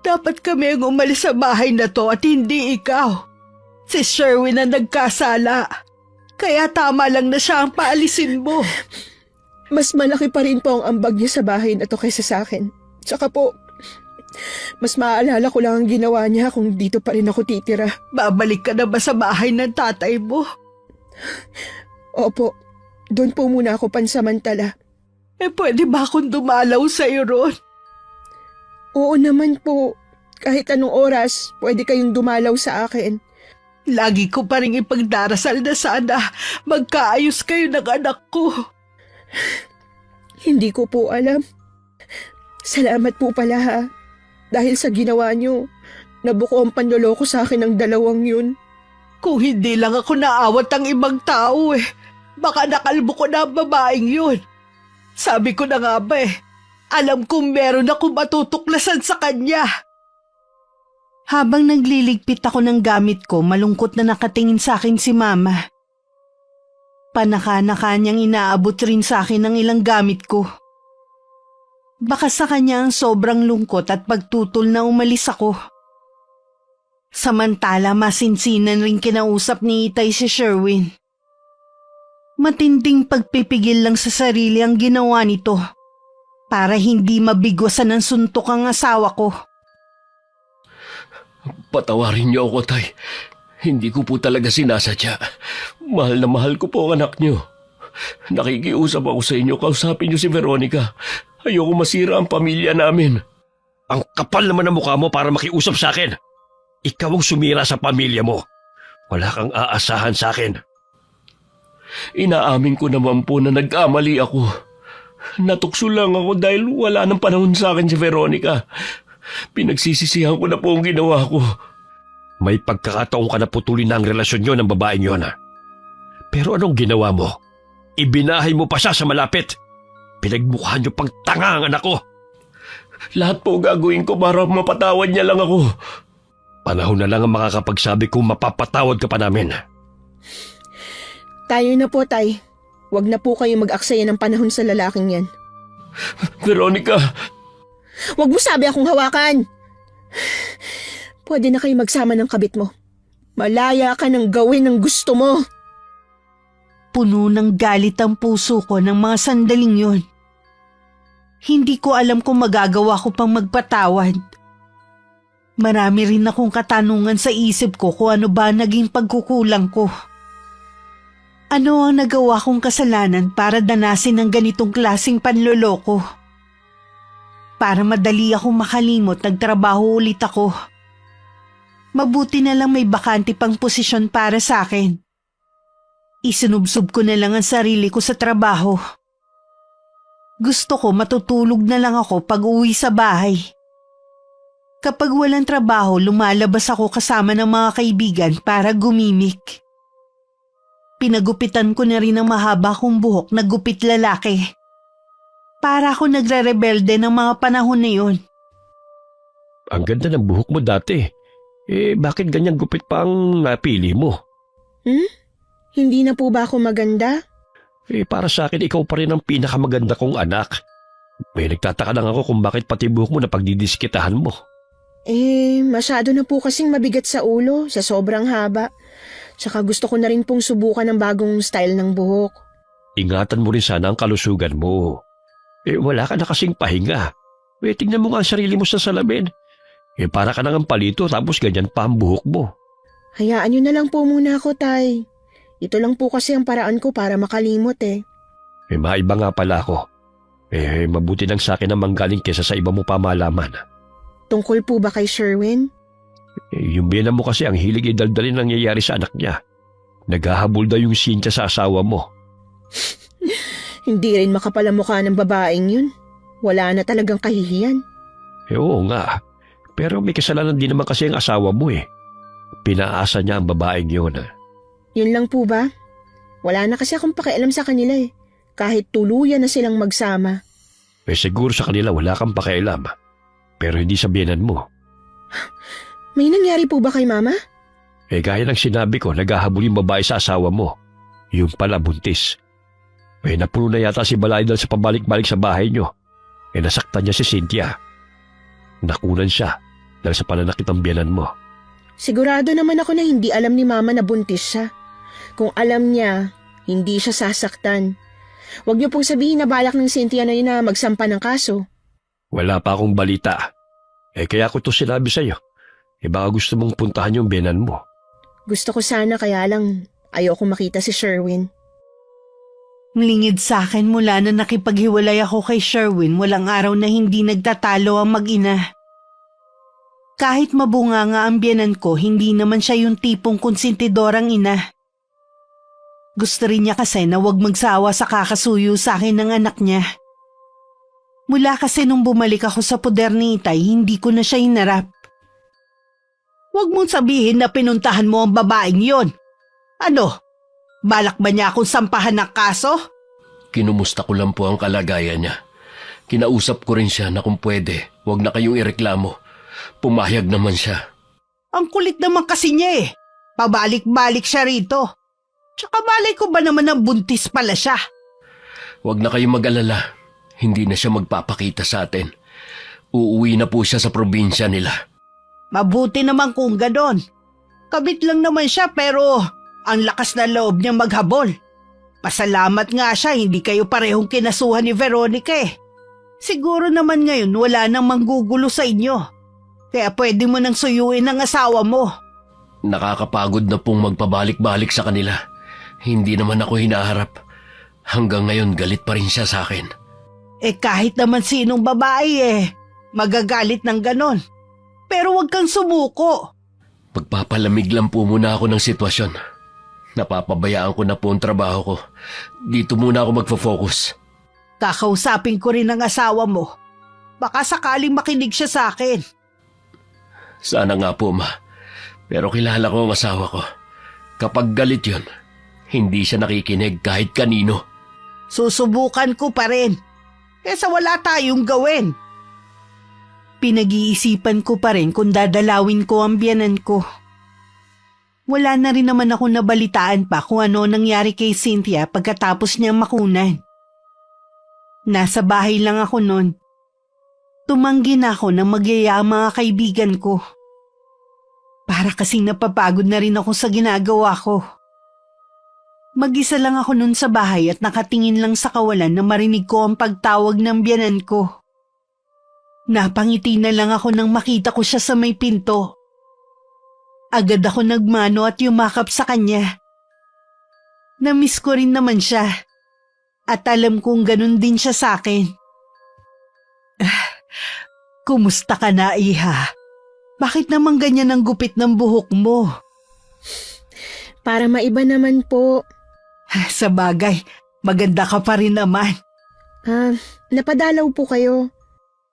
Dapat kami ang umalis sa bahay na to at hindi ikaw. Si Sherwin ang nagkasala. Kaya tama lang na siya ang paalisin mo. Mas malaki pa rin po ang ambag niya sa bahay na to kaysa sa akin. Tsaka po, mas maaalala ko lang ang ginawa niya kung dito pa rin ako titira. Babalik ka na ba sa bahay ng tatay mo? Opo, doon po muna ako pansamantala. Pwede ba akong dumalaw sa'yo ron? Oo naman po, kahit anong oras, pwede kayong dumalaw sa akin. Lagi ko pa rin ipagdarasal na sana magkaayos kayo ng anak ko. Hindi ko po alam. Salamat po pala ha. Dahil sa ginawa niyo, nabuko ang panloloko sa akin ng dalawang yun. Kung hindi lang ako naawat ang ibang tao baka nakalbo ko na ang babaeng yun. Sabi ko na nga ba alam kong meron akong matutuklasan sa kanya. Habang nagliligpit ako ng gamit ko, malungkot na nakatingin sa akin si Mama. Panaka-naka niyang inaabot rin sa akin ang ilang gamit ko. Baka sa kanya ang sobrang lungkot at pagtutol na umalis ako. Samantala masinsinan rin kinausap ni Itay si Sherwin. Matinding pagpipigil lang sa sarili ang ginawa nito para hindi mabigwasan ng suntok ang asawa ko. Patawarin niyo ako, Tay. Hindi ko po talaga sinasadya. Mahal na mahal ko po ang anak niyo. Nakikiusap ako sa inyo, kausapin niyo si Veronica. Ayoko masira ang pamilya namin. Ang kapal naman ng mukha mo para makiusap sa akin. Ikaw ang sumira sa pamilya mo. Wala kang aasahan sa akin. Inaamin ko naman po na nagkamali ako. Natukso lang ako dahil wala nang panahon sa akin si Veronica. Pinagsisisihan ko na po ang ginawa ko. May pagkakataong ka na putulin na ang relasyon nyo ng babaeng yun. Pero anong ginawa mo? Ibinahay mo pa siya sa malapit. Pinagmukha nyo pang tanga ang anak ko. Lahat po gagawin ko para mapatawad niya lang ako. Panahon na lang ang makakapagsabi kung mapapatawad ka pa namin. Tayo na po, Tay. Huwag na po kayo mag-aksaya ng panahon sa lalaking yan. Veronica! Huwag mo sabi akong hawakan! Pwede na kayo magsama ng kabit mo. Malaya ka nang gawin ang gusto mo. Puno ng galit ang puso ko ng mga sandaling yon. Hindi ko alam kung magagawa ko pang magpatawad. Marami rin akong katanungan sa isip ko kung ano ba naging pagkukulang ko. Ano ang nagawa kong kasalanan para danasin ng ganitong klaseng panloloko? Para madali akong makalimot, nagtrabaho ulit ako. Mabuti na lang may bakante pang posisyon para sa akin. Isinubsob ko na lang ang sarili ko sa trabaho. Gusto ko matutulog na lang ako pag uwi sa bahay. Kapag walang trabaho, lumalabas ako kasama ng mga kaibigan para gumimik. Pinagupitan ko na rin ang mahaba kong buhok na gupit lalaki. Para ako nagre-rebelde ng mga panahon na yun. Ang ganda ng buhok mo dati. Bakit ganyan gupit pa ang napili mo? Hindi na po ba ako maganda? Para sa akin, ikaw pa rin ang pinakamaganda kong anak. May nagtataka lang ako kung bakit pati buhok mo napagdidiskitahan mo. Masyado na po kasing mabigat sa ulo sa sobrang haba. Tsaka gusto ko na rin pong subukan ng bagong style ng buhok. Ingatan mo rin sana ang kalusugan mo. Wala ka na kasing pahinga. Tingnan mo nga ang sarili mo sa salamin. Para ka nang palito tapos ganyan pa ang buhok mo. Hayaan nyo na lang po muna ako, Tay. Ito lang po kasi ang paraan ko para makalimot Maiba nga pala ako. Mabuti nang sa akin ang manggaling kesa sa iba mo pa malaman. Tungkol po ba kay Sherwin? Yung biyanan mo kasi ang hilig idaldalin nangyayari sa anak niya. Naghahabol daw yung Cynthia sa asawa mo. Hindi rin makapal ang mukha ng babaeng yun. Wala na talagang kahihiyan. Oo nga. Pero may kasalanan din naman kasi ang asawa mo Pinaasa niya ang babaeng yun. Yun lang po ba? Wala na kasi akong pakialam sa kanila Kahit tuluyan na silang magsama. Siguro sa kanila wala kang pakialam. Pero hindi sa biyanan mo. May nangyari po ba kay Mama? Gaya ng sinabi ko, naghahabol yung babae sa asawa mo. Yung pala buntis. Napuno na yata si Balay dahil sa pabalik-balik sa bahay nyo. nasaktan niya si Cynthia. Nakunan siya dahil sa pananakit ng biyanan mo. Sigurado naman ako na hindi alam ni Mama na buntis siya. Kung alam niya, hindi siya sasaktan. Huwag niyo pong sabihin na balak ng Cynthia na yun na magsampa ng kaso. Wala pa akong balita. Kaya ko to sinabi sa'yo. Baka gusto mong puntahan yung biyanan mo. Gusto ko sana kaya lang ayoko makita si Sherwin. Lingid sa akin mula na nakipaghiwalay ako kay Sherwin, walang araw na hindi nagtatalo ang mag-ina. Kahit mabunga nga ang biyanan ko, hindi naman siya yung tipong konsentidorang ina. Gusto rin niya kasi na wag magsawa sa kakasuyo sa akin ng anak niya. Mula kasi nung bumalik ako sa poder ni Itay, hindi ko na siya hinarap. Huwag mong sabihin na pinuntahan mo ang babaeng yon. Ano? Balak ba niya akong sampahan ng kaso? Kinumusta ko lang po ang kalagayan niya. Kinausap ko rin siya na kung pwede, huwag na kayong ireklamo. Pumayag naman siya. Ang kulit naman kasi niya eh. Pabalik-balik siya rito. Tsaka malay ko ba naman na buntis pala siya? Huwag na kayong mag-alala. Hindi na siya magpapakita sa atin. Uuwi na po siya sa probinsya nila. Mabuti naman kung ganon. Kabit lang naman siya pero ang lakas na loob niya maghabol. Pasalamat nga siya hindi kayo parehong kinasuhan ni Veronica eh. Siguro naman ngayon wala nang manggugulo sa inyo. Kaya pwede mo nang suyuin ang asawa mo. Nakakapagod na pong magpabalik-balik sa kanila. Hindi naman ako hinaharap. Hanggang ngayon galit pa rin siya sa akin. Kahit naman sinong babae magagalit ng ganon. Pero wag kang sumuko. Magpapalamig lang po muna ako ng sitwasyon. Napapabayaan ko na po ang trabaho ko. Dito muna ako magfo-focus. Kakausapin ko rin ang asawa mo. Baka sakaling makinig siya sa akin. Sana nga po, ma. Pero kilala ko ang asawa ko. Kapag galit yon, hindi siya nakikinig kahit kanino. Susubukan ko pa rin. Kesa wala tayong gawin. Pinag-iisipan ko pa rin kung dadalawin ko ang biyanan ko. Wala na rin naman ako nabalitaan pa kung ano nangyari kay Cynthia pagkatapos niyang makunan. Nasa bahay lang ako noon. Tumanggi na ako ng magyaya ang mga kaibigan ko. Para kasing napapagod na rin ako sa ginagawa ko. Mag-isa lang ako noon sa bahay at nakatingin lang sa kawalan na marinig ko ang pagtawag ng biyanan ko. Napangiti na lang ako nang makita ko siya sa may pinto. Agad ako nagmano at yumakap sa kanya. Namiss ko rin naman siya. At alam kong ganun din siya sa akin. Kumusta ka na, Iha? Bakit naman ganyan ang gupit ng buhok mo? Para maiba naman po. Sa bagay, maganda ka pa rin naman. Napadalaw po kayo.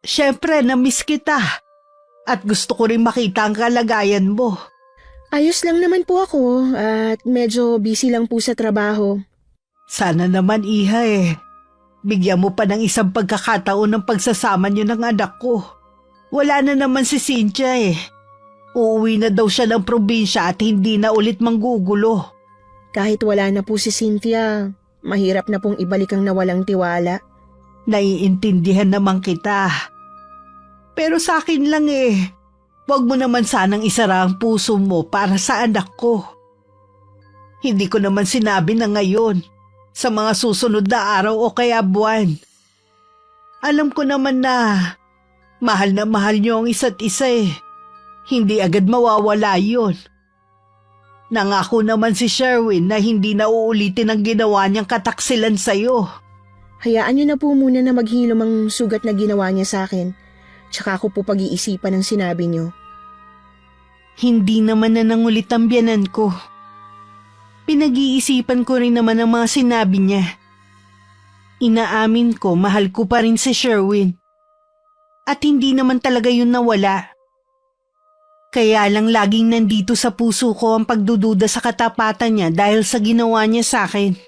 Siyempre, namiss kita. At gusto ko rin makita ang kalagayan mo. Ayos lang naman po ako at medyo busy lang po sa trabaho. Sana naman, Iha Bigyan mo pa ng isang pagkakataon ng pagsasama niyo ng anak ko. Wala na naman si Cynthia Uuwi na daw siya ng probinsya at hindi na ulit manggugulo. Kahit wala na po si Cynthia, mahirap na pong ibalik ang nawalang tiwala. Naiintindihan naman kita. Pero sa akin lang Huwag mo naman sanang isara ang puso mo para sa anak ko. Hindi ko naman sinabi na ngayon, sa mga susunod na araw o kaya buwan. Alam ko naman na mahal niyo ang isa't isa Hindi agad mawawala yun. Nangako naman si Sherwin na hindi na uulitin ang ginawa niyang kataksilan sa'yo. Hayaan niyo na po muna na maghilom ang sugat na ginawa niya sa akin. Tsaka ako po pag-iisipan ng sinabi niyo. Hindi naman na nangulit ang biyanan ko. Pinag-iisipan ko rin naman ang mga sinabi niya. Inaamin ko mahal ko pa rin si Sherwin. At hindi naman talaga yun nawala. Kaya lang laging nandito sa puso ko ang pagdududa sa katapatan niya dahil sa ginawa niya sa akin.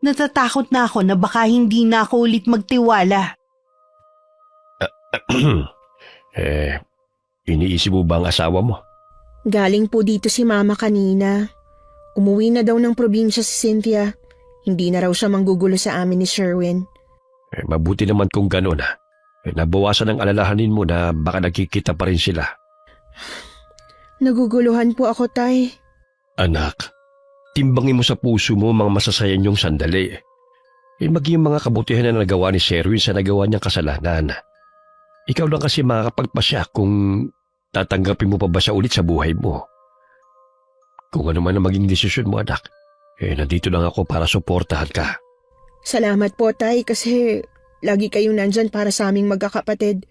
Natatakot na ako na baka hindi na ako ulit magtiwala. Iniisip mo ba ang asawa mo? Galing po dito si Mama kanina. Umuwi na daw ng probinsya si Cynthia. Hindi na raw siya manggugulo sa amin ni Sherwin. Mabuti naman kung ganun nabawasan ang alalahanin mo na baka nagkikita pa rin sila. Naguguluhan po ako, Tay. Anak, timbangin mo sa puso mo mga masasaya niyong sandali. Maging mga kabutihan na nagawa ni Sherwin sa nagawa niyang kasalanan. Ikaw lang kasi makakapagpasya kung tatanggapin mo pa ba siya ulit sa buhay mo. Kung ano man ang maging desisyon mo, anak, nandito lang ako para suportahan ka. Salamat po, Tay, kasi lagi kayong nandyan para sa aming magkakapatid.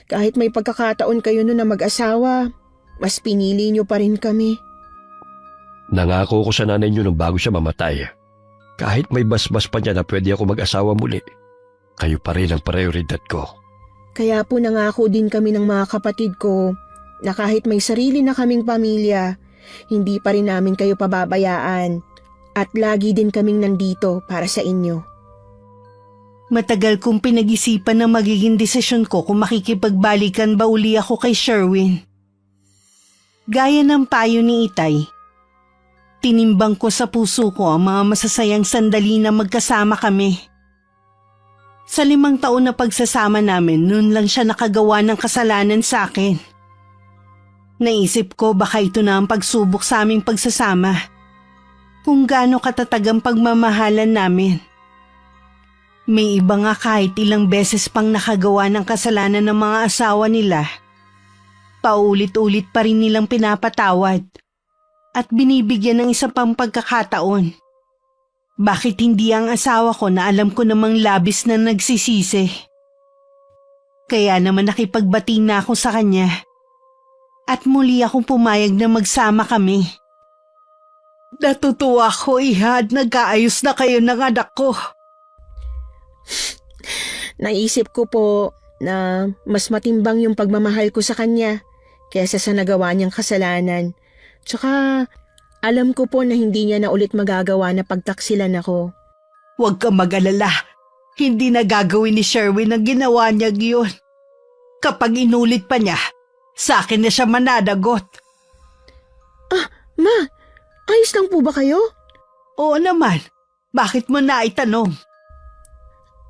Kahit may pagkakataon kayo nun na mag-asawa, mas pinili niyo pa rin kami. Nangako ko sa nanay niyo nung bago siya mamatay. Kahit may basbas pa niya na pwede ako mag-asawa muli, kayo pa rin ang prioridad ko. Kaya po nangako din kami ng mga kapatid ko na kahit may sarili na kaming pamilya, hindi pa rin namin kayo pababayaan at lagi din kaming nandito para sa inyo. Matagal kong pinag-isipan na magiging desisyon ko kung makikipagbalikan ba uli ako kay Sherwin. Gaya ng payo ni Itay, tinimbang ko sa puso ko ang mga masasayang sandali na magkasama kami. Sa 5 taon na pagsasama namin, noon lang siya nakagawa ng kasalanan sa akin. Naisip ko baka ito na ang pagsubok sa aming pagsasama. Kung gaano katatag ang pagmamahalan namin. May iba nga kahit ilang beses pang nakagawa ng kasalanan ng mga asawa nila. Paulit-ulit pa rin nilang pinapatawad at binibigyan ng isa pang pagkakataon. Bakit hindi ang asawa ko na alam ko namang labis na nagsisisi? Kaya naman nakipagbati na ako sa kanya at muli akong pumayag na magsama kami. Natutuwa ko, Iha, at nag-aayos na kayo ng anak ko. Naisip ko po na mas matimbang yung pagmamahal ko sa kanya kaysa sa nagawa niyang kasalanan. Tsaka alam ko po na hindi niya na ulit magagawa na pagtaksilan ako. Huwag kang mag-alala. Hindi na gagawin ni Sherwin ang ginawa niya giyon. Kapag inulit pa niya, sa akin na siya manadagot. Ma, ayos lang po ba kayo? Oo naman. Bakit mo na itanong?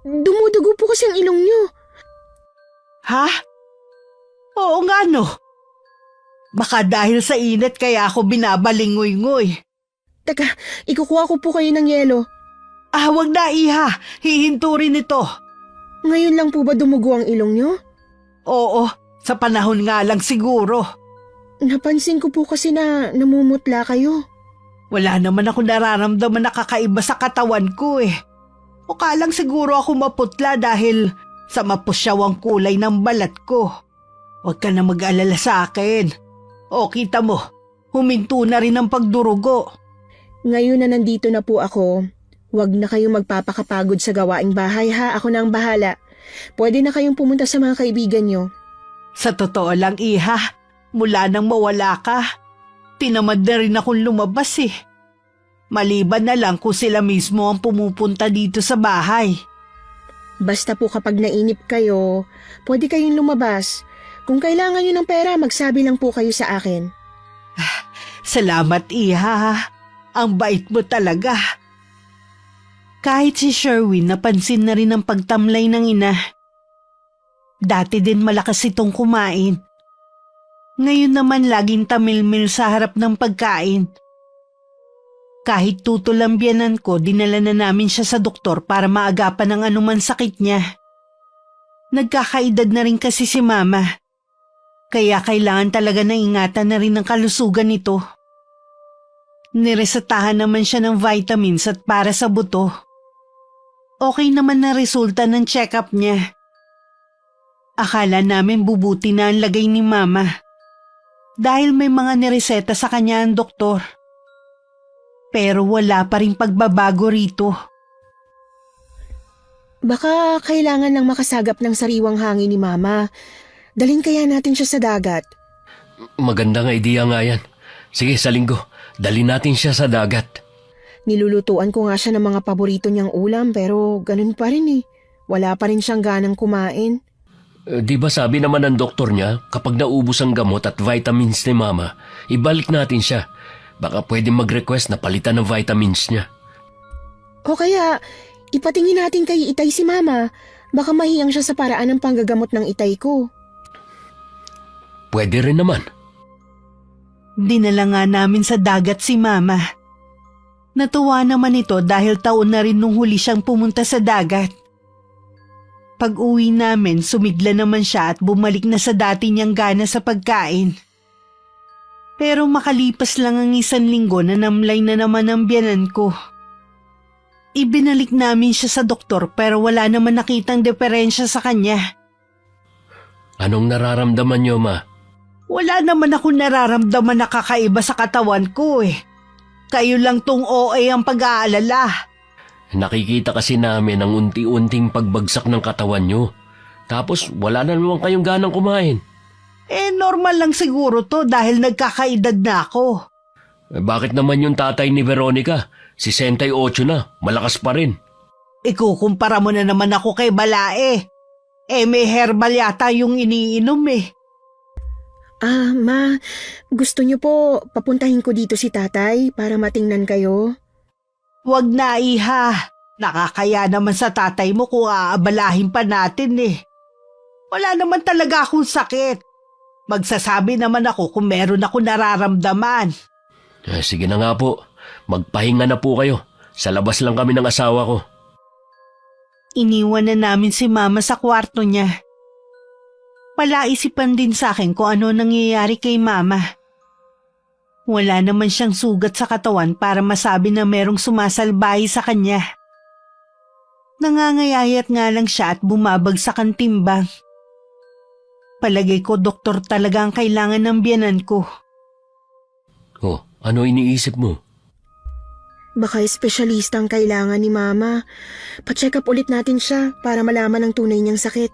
Dumudugo po kasi ang ilong niyo. Ha? Oo nga no. Baka dahil sa init kaya ako binabalingoy-ngoy. Teka, ikukuha ko po kayo ng yelo. Wag na, Iha. Hihinto rin ito. Ngayon lang po ba dumugo ang ilong niyo? Oo, sa panahon nga lang siguro. Napansin ko po kasi na namumutla kayo. Wala naman ako nararamdaman na kakaiba sa katawan ko eh. O kalang siguro ako maputla dahil sa mapusyawang kulay ng balat ko. Huwag ka na mag-alala sa akin. O kita mo, huminto na rin ang pagdurugo. Ngayon na nandito na po ako, huwag na kayong magpapakapagod sa gawaing bahay ha, ako na ang bahala. Pwede na kayong pumunta sa mga kaibigan nyo. Sa totoo lang, Iha, mula nang mawala ka, tinamad na rin akong lumabas eh. Maliban na lang kung sila mismo ang pumupunta dito sa bahay. Basta po kapag nainip kayo, pwede kayong lumabas. Kung kailangan nyo ng pera, magsabi lang po kayo sa akin. Salamat, Iha. Ang bait mo talaga. Kahit si Sherwin napansin na rin ang pagtamlay ng ina. Dati din malakas itong kumain. Ngayon naman laging tamilmil sa harap ng pagkain. Kahit tutol ang biyanan ko, dinala na namin siya sa doktor para maagapan ang anuman sakit niya. Nagkakaedad na rin kasi si Mama. Kaya kailangan talaga na ingatan na rin ang kalusugan nito. Niresetahan naman siya ng vitamins at para sa buto. Okay naman na resulta ng check-up niya. Akala namin bubuti na ang lagay ni Mama. Dahil may mga nireseta sa kanya ang doktor. Pero wala pa rin pagbabago rito. Baka kailangan lang makasagap ng sariwang hangin ni Mama. Dalhin kaya natin siya sa dagat. Magandang idea nga yan. Sige, sa linggo, dali natin siya sa dagat. Nilulutuan ko nga siya ng mga paborito niyang ulam pero ganun pa rin eh. Wala pa rin siyang ganang kumain. Di ba sabi naman ng doktor niya, kapag naubos ang gamot at vitamins ni Mama, ibalik natin siya. Baka pwede mag-request na palitan ng vitamins niya. O kaya, Ipatingin natin kay Itay si Mama. Baka mahiyang siya sa paraan ng panggagamot ng Itay ko. Pwede rin naman. Dinala nga namin sa dagat si Mama. Natuwa naman ito dahil taon na rin nung huli siyang pumunta sa dagat. Pag-uwi namin, sumigla naman siya at bumalik na sa dati niyang gana sa pagkain. Pero makalipas lang ang 1 linggo na namlay na naman ang biyanan ko. Ibinalik namin siya sa doktor pero wala naman nakitang diferensya sa kanya. Anong nararamdaman niyo, Ma? Wala naman ako nararamdaman na kakaiba sa katawan ko eh. Kayo lang tong OA ang pag-aalala. Nakikita kasi namin ang unti-unting pagbagsak ng katawan niyo. Tapos wala na naman kayong ganang kumain. Normal lang siguro to dahil nagkakaedad na ako. Bakit naman yung tatay ni Veronica? 68 na, malakas pa rin. Ikukumpara mo na naman ako kay Balae. May herbal yata yung iniinom eh. Ma, gusto niyo po papuntahin ko dito si tatay para matingnan kayo? Wag na, iha. Nakakaya naman sa tatay mo kung aabalahin pa natin eh. Wala naman talaga akong sakit. Magsasabi naman ako kung meron ako nararamdaman. Sige na nga po, magpahinga na po kayo. Sa labas lang kami ng asawa ko. Iniwan na namin si Mama sa kwarto niya. Palaisipan din sa akin kung ano nangyayari kay Mama. Wala naman siyang sugat sa katawan para masabi na merong sumasalbahe sa kanya. Nangangayayat nga lang siya at bumabagsak ang timbang. Palagay ko doktor talaga ang kailangan ng biyanan ko. Oh, ano iniisip mo? Baka espesyalista ang kailangan ni Mama. Pa-check up ulit natin siya para malaman ang tunay niyang sakit.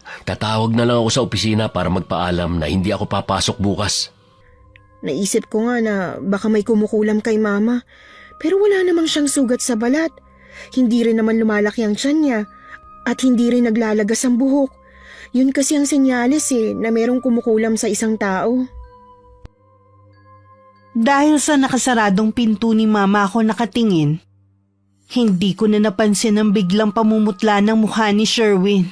Tatawag na lang ako sa opisina para magpaalam na hindi ako papasok bukas. Naisip ko nga na baka may kumukulam kay Mama. Pero wala namang siyang sugat sa balat. Hindi rin naman lumalaki ang tiyan niya. At hindi rin naglalagas ang buhok. Yun kasi ang senyales na merong kumukulam sa isang tao. Dahil sa nakasaradong pinto ni Mama ako nakatingin, hindi ko na napansin ang biglang pamumutla ng mukha ni Sherwin.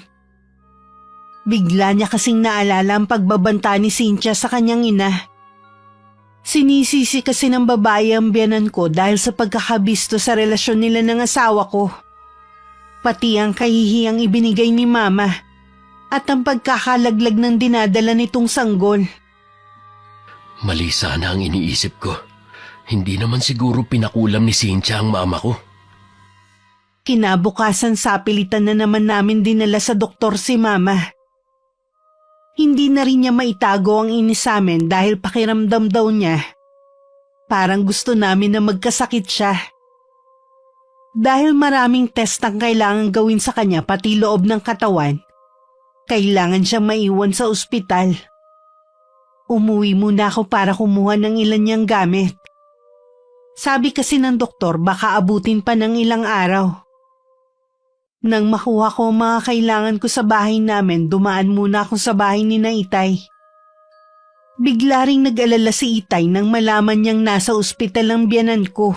Bigla niya kasing naalala ang pagbabanta ni Cynthia sa kanyang ina. Sinisisi kasi ng babae ang biyanan ko dahil sa pagkakabisto sa relasyon nila ng asawa ko. Pati ang kahihiyang ibinigay ni Mama at ang pagkakalaglag ng dinadala nitong sanggol. Mali sana ang iniisip ko. Hindi naman siguro pinakulam ni Cynthia ang mama ko. Kinabukasan sapilitan na naman namin dinala sa doktor si Mama. Hindi na rin niya maitago ang inis sa amin dahil pakiramdam daw niya. Parang gusto namin na magkasakit siya. Dahil maraming test ang kailangan gawin sa kanya pati loob ng katawan, kailangan siyang maiwan sa ospital. Umuwi muna ako para kumuha ng ilan niyang gamit. Sabi kasi ng doktor baka abutin pa ng ilang araw. Nang makuha ko ang mga kailangan ko sa bahay namin, dumaan muna ako sa bahay ni na Itay. Bigla ring nag-alala si Itay nang malaman niyang nasa ospital ang biyanan ko.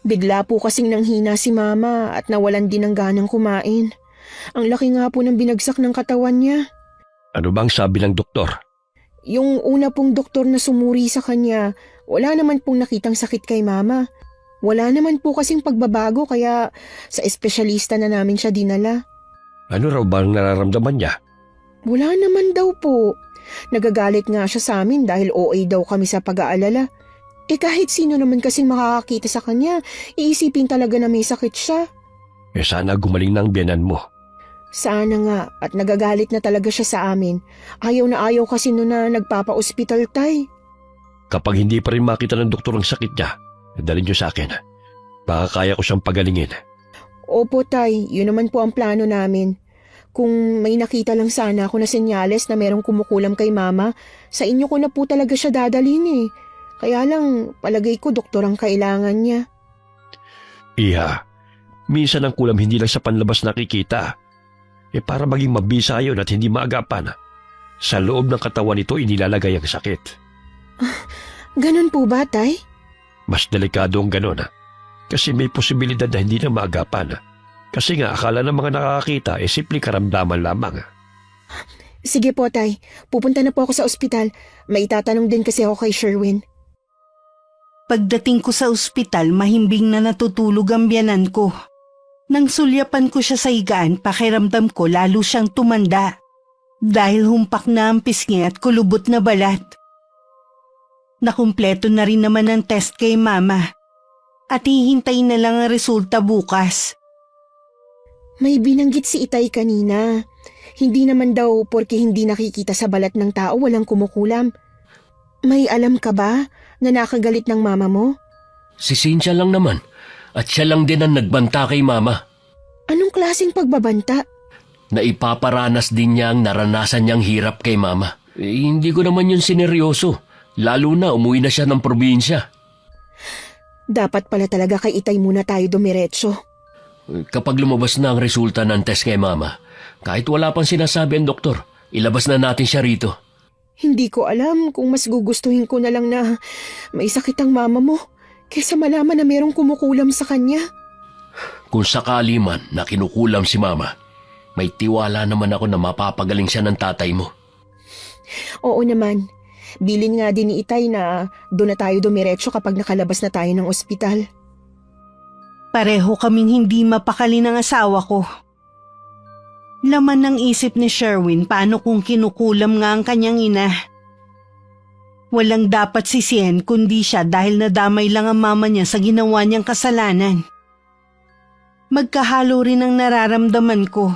Bigla po kasing nanghina si Mama at nawalan din ng ganang kumain. Ang laki nga po ng binagsak ng katawan niya. Ano bang sabi ng doktor? Yung una pong doktor na sumuri sa kanya, wala naman pong nakitang sakit kay Mama. Wala naman po kasing pagbabago kaya sa espesyalista na namin siya dinala. Ano raw ba ang nararamdaman niya? Wala naman daw po. Nagagalit nga siya sa amin dahil OA daw kami sa pag-aalala. Kahit sino naman kasing makakakita sa kanya, iisipin talaga na may sakit siya. Sana gumaling na ang biyanan mo. Sana nga at nagagalit na talaga siya sa amin. Ayaw na ayaw kasi noon na nagpapa-ospital tay. Kapag hindi pa rin makita ng doktor ang sakit niya, dalhin niyo sa akin. Baka kaya ko siyang pagalingin. Opo tay, yun naman po ang plano namin. Kung may nakita lang sana ako na senyales na merong kumukulam kay Mama, sa inyo ko na po talaga siya dadalhin. Kaya lang, palagay ko doktor ang kailangan niya. Iha, minsan ang kulam hindi lang sa panlabas nakikita. Para maging mabisa yun at hindi maagapan. Sa loob ng katawan nito inilalagay ang sakit. Ganun po ba, tay? Mas delikado ang ganun. Kasi may posibilidad na hindi na maagapan. Kasi nga akala ng mga nakakakita simple karamdaman lamang. Sige po, Tay. Pupunta na po ako sa ospital. May itatanong din kasi ako kay Sherwin. Pagdating ko sa ospital, mahimbing na natutulog ang biyanan ko. Nang sulyapan ko siya sa higaan, pakiramdam ko lalo siyang tumanda. Dahil humpak na ang pisngi at kulubot na balat. Nakumpleto na rin naman ang test kay Mama. At hihintay na lang ang resulta bukas. May binanggit si Itay kanina. Hindi naman daw porke hindi nakikita sa balat ng tao walang kumukulam. May alam ka ba na nakagalit ng mama mo? Si Cynthia lang naman. At siya lang din ang nagbanta kay Mama. Anong klaseng pagbabanta? Naipaparanas din niya ang naranasan niyang hirap kay Mama. Hindi ko naman yun sineryoso. Lalo na umuwi na siya ng probinsya. Dapat pala talaga kay Itay muna tayo dumiretso. Kapag lumabas na ang resulta ng test kay Mama, kahit wala pang sinasabi ang doktor, ilabas na natin siya rito. Hindi ko alam kung mas gugustuhin ko na lang na may sakit ang mama mo kaysa malaman na merong kumukulam sa kanya. Kung sakali man na kinukulam si Mama, may tiwala naman ako na mapapagaling siya ng tatay mo. Oo naman. Bilin nga din ni Itay na doon na tayo dumiretso kapag nakalabas na tayo ng ospital. Pareho kaming hindi mapakali ng asawa ko. Laman ng isip ni Sherwin paano kung kinukulam nga ang kanyang ina. Walang dapat sisihin kundi siya dahil nadamay lang ang mama niya sa ginawa niyang kasalanan. Magkahalo rin ang nararamdaman ko.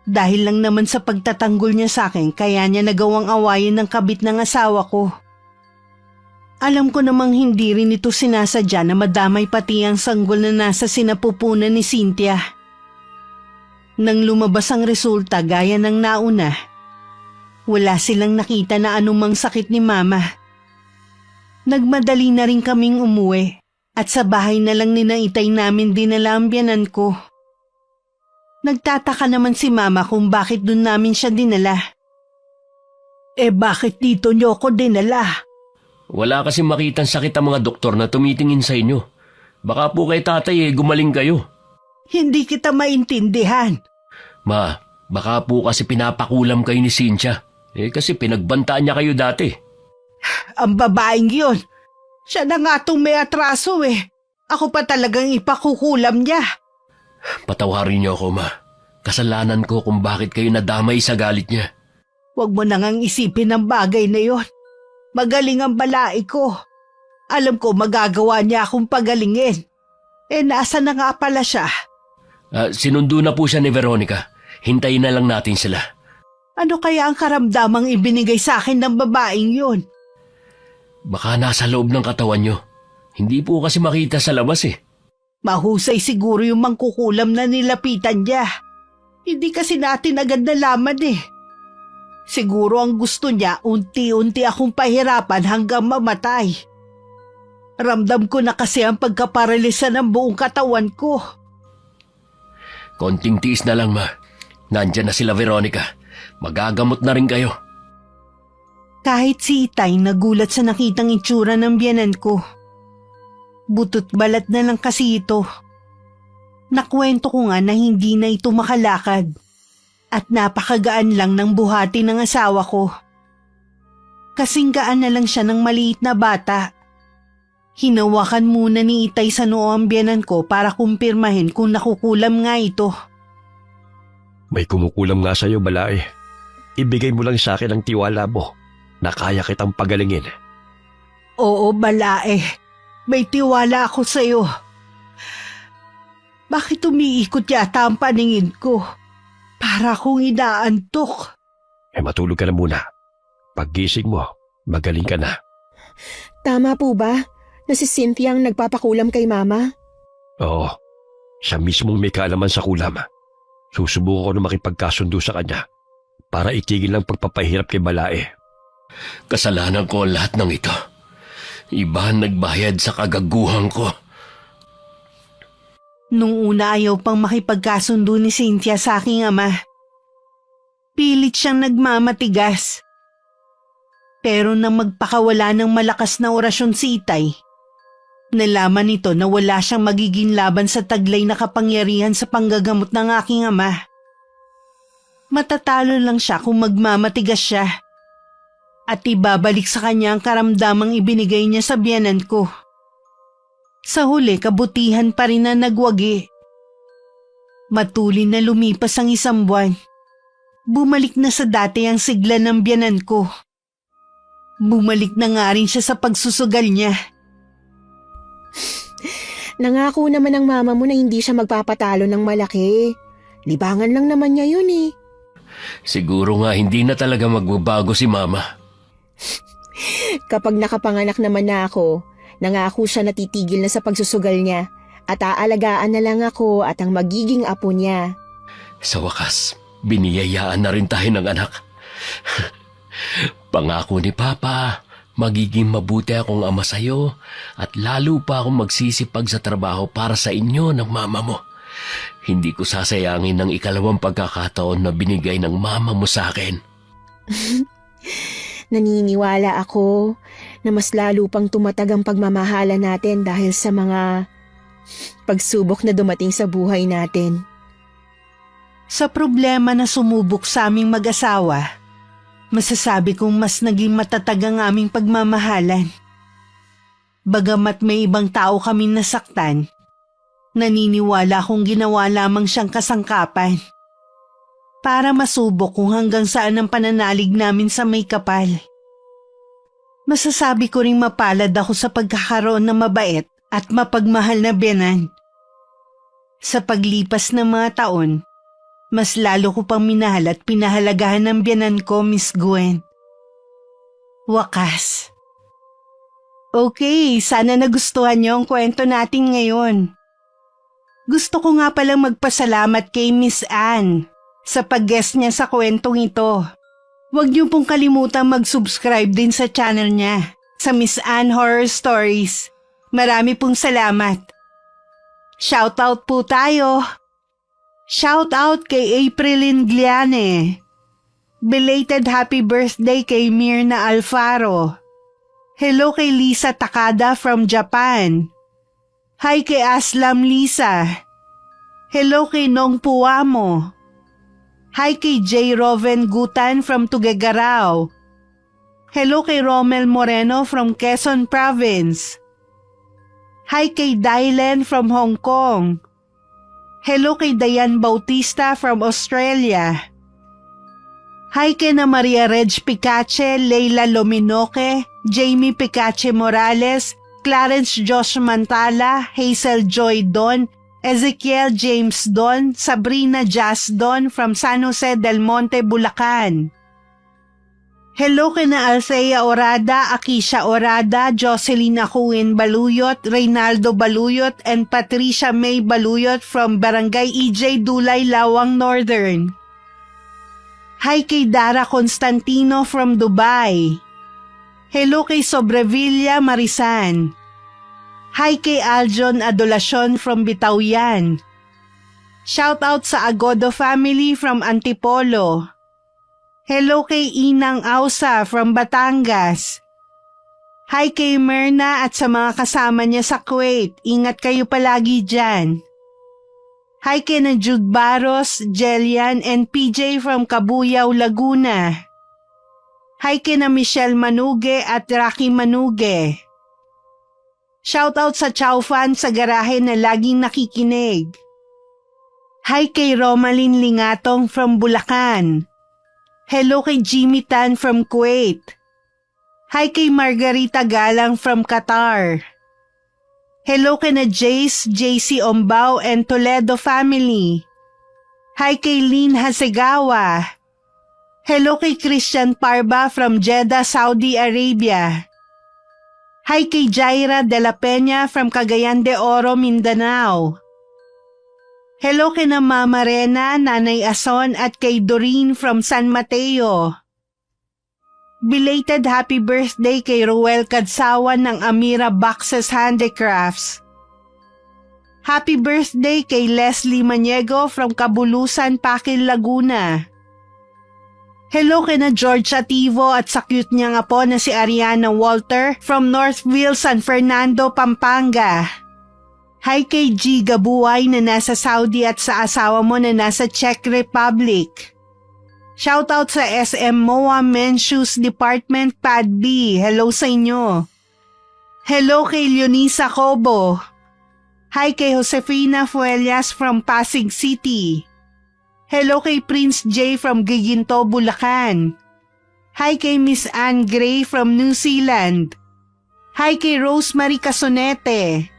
Dahil lang naman sa pagtatanggol niya sa akin kaya niya nagawang awayin ng kabit ng asawa ko. Alam ko namang hindi rin ito sinasadya na madamay pati ang sanggol na nasa sinapupunan ni Cynthia. Nang lumabas ang resulta gaya ng nauna, wala silang nakita na anumang sakit ni Mama. Nagmadali na rin kaming umuwi at sa bahay na lang ninaitay namin dinala ang biyanan ko. Nagtataka naman si Mama kung bakit dun namin siya dinala. Bakit dito niyo ako dinala? Wala kasi makitang sakit ang mga doktor na tumitingin sa inyo. Baka po kay tatay gumaling kayo. Hindi kita maintindihan. Ma, baka po kasi pinapakulam kayo ni Cynthia. Kasi pinagbantaan niya kayo dati. Ang babaeng yun. Siya na nga itong may atraso Ako pa talagang ipakukulam niya. Patawarin niyo ako, Ma. Kasalanan ko kung bakit kayo nadamay sa galit niya. Huwag mo nang isipin ang bagay na yon. Magaling ang balai ko. Alam ko magagawa niya akong pagalingin. Nasa na nga pala siya? Sinundo na po siya ni Veronica. Hintayin na lang natin sila. Ano kaya ang karamdamang ibinigay sa akin ng babaeng yun? Baka nasa loob ng katawan niyo. Hindi po kasi makita sa labas Mahusay siguro yung mangkukulam na nilapitan niya. Hindi kasi natin agad nalaman Siguro ang gusto niya unti-unti akong pahirapan hanggang mamatay. Ramdam ko na kasi ang pagkaparalisa ng buong katawan ko. Konting tiis na lang, Ma. Nandyan na sila, Veronica. Magagamot na rin kayo. Kahit si Itay nagulat sa nakitang itsura ng biyanan ko. Butot balat na lang kasi ito. Nakwento ko nga na hindi na ito makalakad at napakagaan lang ng buhati ng asawa ko. Kasing gaan na lang siya ng maliit na bata. Hinawakan muna ni Itay sa noo ang biyanan ko para kumpirmahin kung nakukulam nga ito. May kumukulam nga sa'yo, Balay. Ibigay mo lang sa akin ang tiwala mo na kaya kitang pagalingin. Oo, Balae. May tiwala ako sa'yo. Bakit umiikot yata ang paningin ko? Para akong inaantok. Matulog ka na muna. Paggising mo, magaling ka na. Tama po ba na si Cynthia ang nagpapakulam kay Mama? Oo, siya mismong may kaalaman sa kulam. Susubukan ko na makipagkasundo sa kanya para itigil ang pagpapahirap kay Balae. Kasalanan ko ang lahat ng ito. Iba nagbayad sa kagaguhan ko. Nung una ayaw pang makipagkasundo ni Cynthia sa aking ama. Pilit siyang nagmamatigas. Pero nang magpakawala ng malakas na orasyon si Itay, Nalaman nito na wala siyang magiging laban sa taglay na kapangyarihan sa panggagamot ng aking ama. Matatalo lang siya kung magmamatigas siya. At ibabalik sa kanya ang karamdamang ibinigay niya sa biyenan ko. Sa huli, kabutihan pa rin na nagwagi. Matulin na lumipas ang 1 buwan. Bumalik na sa dati ang sigla ng biyenan ko. Bumalik na nga rin siya sa pagsusugal niya. Nangako naman ng mama mo na hindi siya magpapatalo ng malaki. Libangan lang naman niya yun eh. Siguro nga hindi na talaga magbabago si Mama. Kapag nakapanganak naman na ako, nangako siya na titigil na sa pagsusugal niya at aalagaan na lang ako at ang magiging apo niya. Sa wakas, biniyayaan na rin tayo ng anak. Pangako ni Papa, magiging mabuti akong ama sa'yo at lalo pa akong magsisipag sa trabaho para sa inyo ng mama mo. Hindi ko sasayangin ang 2 pagkakataon na binigay ng mama mo sa akin. Naniniwala ako na mas lalo pang tumatag ang pagmamahala natin dahil sa mga pagsubok na dumating sa buhay natin. Sa problema na sumubok sa aming mag-asawa, masasabi kong mas naging matatag ang aming pagmamahalan. Bagamat may ibang tao kaming nasaktan, naniniwala kong ginawa lamang siyang kasangkapan para masubok kung hanggang saan ang pananalig namin sa may kapal. Masasabi ko ring mapalad ako sa pagkakaroon ng mabait at mapagmahal na biyenan. Sa paglipas ng mga taon, mas lalo ko pang minahal at pinahalagahan ng biyenan ko, Miss Gwen. Wakas. Okay, sana nagustuhan niyo ang kwento natin ngayon. Gusto ko nga palang magpasalamat kay Miss Anne sa pag-guest niya sa kwentong ito. Huwag niyo pong kalimutang mag-subscribe din sa channel niya, sa Miss Anne Horror Stories. Marami pong salamat. Shoutout po tayo. Shoutout kay Aprilyn Gliane. Belated happy birthday kay Mirna Alfaro. Hello kay Lisa Takada from Japan. Hi kay Aslam Lisa. Hello kay Nong Puamo. Hi kay J. Roven Gutan from Tuguegarao. Hello kay Romel Moreno from Quezon Province. Hi kay Dylan from Hong Kong. Hello kay Dayan Bautista from Australia. Hi kay na Maria Reg Picache, Leila Lominoque, Jamie Picache Morales, Clarence Josh Mantala, Hazel Joy Don, Ezekiel James Don, Sabrina Jazz Don from San Jose del Monte, Bulacan. Hello kina Althea Orada, Akisha Orada, Jocelyn Akuin Baluyot, Reynaldo Baluyot, and Patricia May Baluyot from Barangay EJ Dulay, Lawang Northern. Hi kay Dara Constantino from Dubai. Hello kay Sobrevilla Marisan. Hi kay Aljon Adolacion from Bitaoyan. Shout out sa Agodo family from Antipolo. Hello kay Inang Ausa from Batangas. Hi kay Myrna at sa mga kasama niya sa Kuwait. Ingat kayo palagi dyan. Hi kay na Jude Barros, Jelian, and PJ from Cabuyao, Laguna. Hi kay na Michelle Manuge at Rocky Manuge. Shoutout sa Chow Fan sa garahe na laging nakikinig. Hi kay Romalyn Lingatong from Bulacan. Hello kay Jimmy Tan from Kuwait. Hi kay Margarita Galang from Qatar. Hello kay na Jace, JC Ombao, and Toledo family. Hi kay Lynn Hasegawa. Hello kay Christian Parba from Jeddah, Saudi Arabia. Hi kay Jaira de la Peña from Cagayan de Oro, Mindanao. Hello kay na Mama Rena, Nanay Ason at kay Doreen from San Mateo. Belated happy birthday kay Ruel Kadsawan ng Amira Boxes Handicrafts. Happy birthday kay Leslie Maniego from Kabulusan, Pakil, Laguna. Hello kina George Ativo at sa cute niyang apo na si Ariana Walter from Northville, San Fernando, Pampanga. Hi kay G. Gabuay na nasa Saudi at sa asawa mo na nasa Czech Republic. Shoutout sa SM MOA Men's Shoes Department Pad B. Hello sa inyo. Hello kay Leonisa Cobo. Hi kay Josefina Fuelias from Pasig City. Hello kay Prince J from Giginto, Bulacan. Hi kay Miss Anne Gray from New Zealand. Hi kay Rosemary Casonete.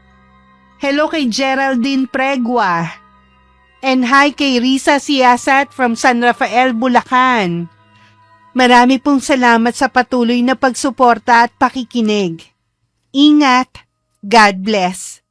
Hello kay Geraldine Pregua. And hi kay Risa Siasat from San Rafael, Bulacan. Marami pong salamat sa patuloy na pagsuporta at pakikinig. Ingat. God bless.